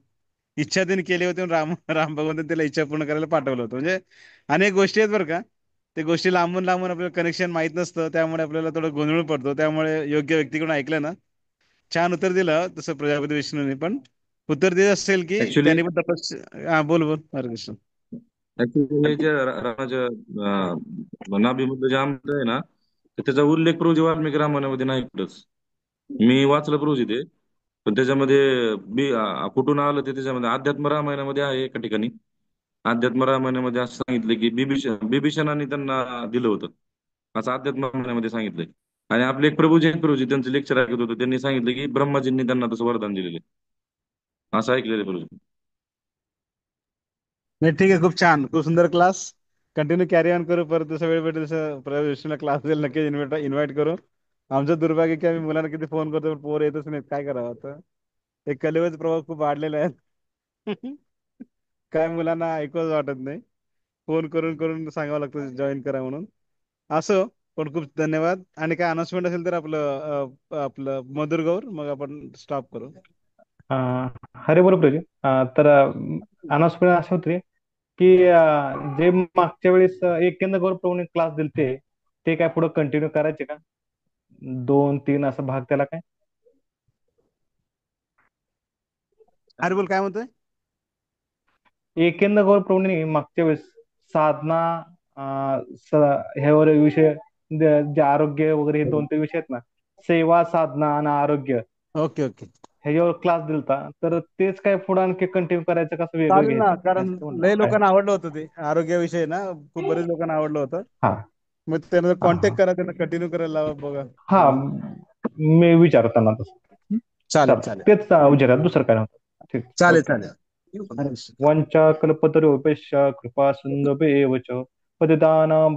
इच्छा त्यांनी केली होती आणि राम भगवंतांनी त्याला इच्छा पूर्ण करायला पाठवलं होतं. म्हणजे अनेक गोष्टी आहेत बरं का. ते गोष्टी लांबून लांबून आपल्याला कनेक्शन माहीत नसतं, त्यामुळे आपल्याला थोडं गोंधळ पडतो. त्यामुळे योग्य व्यक्तीकडून ऐकलं ना, छान उत्तर दिलं तसं प्रजापती विष्णूने पण. उत्तर दिलं असेल की ऍक्च्युली त्यांनी पण तपस. हा, बोल बोल हरे कृष्ण. ऍक्च्युली हे जे रामाच्या नाभीमधलं जे अमृत आहे ना, तर त्याचा उल्लेख प्रभूजी वाल्मिकी रामायणामध्ये नाही कुठंच. मी वाचलं प्रभूजी ते, पण त्याच्यामध्ये कुठून आलं ते, त्याच्यामध्ये अध्यात्म रामायणामध्ये आहे एका ठिकाणी. अध्यात्म रामायणामध्ये असं सांगितलं की बिभीषणाने त्यांना दिलं होतं, असं अध्यात्म रामायणामध्ये सांगितलंय. आणि आपले एक प्रभूजी आहेत प्रभूजी, त्यांचं लेक्चर ऐकत होतं, त्यांनी सांगितलं की ब्रह्माजींनी त्यांना तसं वरदान दिलेलं आहे, असं ऐकलेलं आहे प्रभूजी. नाही, ठीक आहे, खूप छान, खूप सुंदर क्लास. कंटिन्यू कॅरी ऑन करू. परत जसं वेळ भेटेल तसं प्रवेशला क्लास देईल, नक्की इन्व्हाइट करू. आमचं दुर्भाग्य की आम्ही मुलांना किती फोन करतो पण पोर येतच नाहीत, काय करावं आता. हे कलियुगचा प्रभाव खूप वाढलेला आहे. काय मुलांना ऐकूच वाटत नाही. फोन करून करून सांगावं लागतं जॉईन करा म्हणून. असो, पण खूप धन्यवाद. आणि काय अनाउन्समेंट असेल तर आपलं मधुर गौर, मग आपण स्टॉप करू. अरे बरोबर आहे. तर अनाउन्समेंट असं होते की जे मागच्या वेळेस एक केंद्र गौरव क्लास दिलते ते काय पुढे कंटिन्यू करायचे का? 2-3 असा भाग त्याला काय? अरे बोल, काय म्हणतोय? एकेंद्र गौरव प्रवीण मागच्या वेळेस साधना ह्यावर विषय जे आरोग्य वगैरे हे 2-3 विषय आहेत ना, सेवा साधना आणि आरोग्य ओके ओके, ह्याच्यावर क्लास दिलता. तर तेच काय पुढे आणखी कंटिन्यू करायचं कसं वेगळं चालेल ना. घ्यायचं कारण असं म्हणलं लय काय? लोकांना आवडलं होतं ते आरोग्याविषयी ना, खूप बरेच लोकांना आवडलं होतं. हा मग त्यांना हा कॉन्टॅक्ट हा करा, त्यांना कंटिन्यू करायला लावा, बघा. हा मी विचारताना तसं चालेल चालतं चालेल तेच विचारायचं दुसरं काय नव्हतं. ठीक, चालेल ओके. चालेल. वंचा कल्पतरुभ्यश्च कृपा सिंधुभ्येव च पतितानां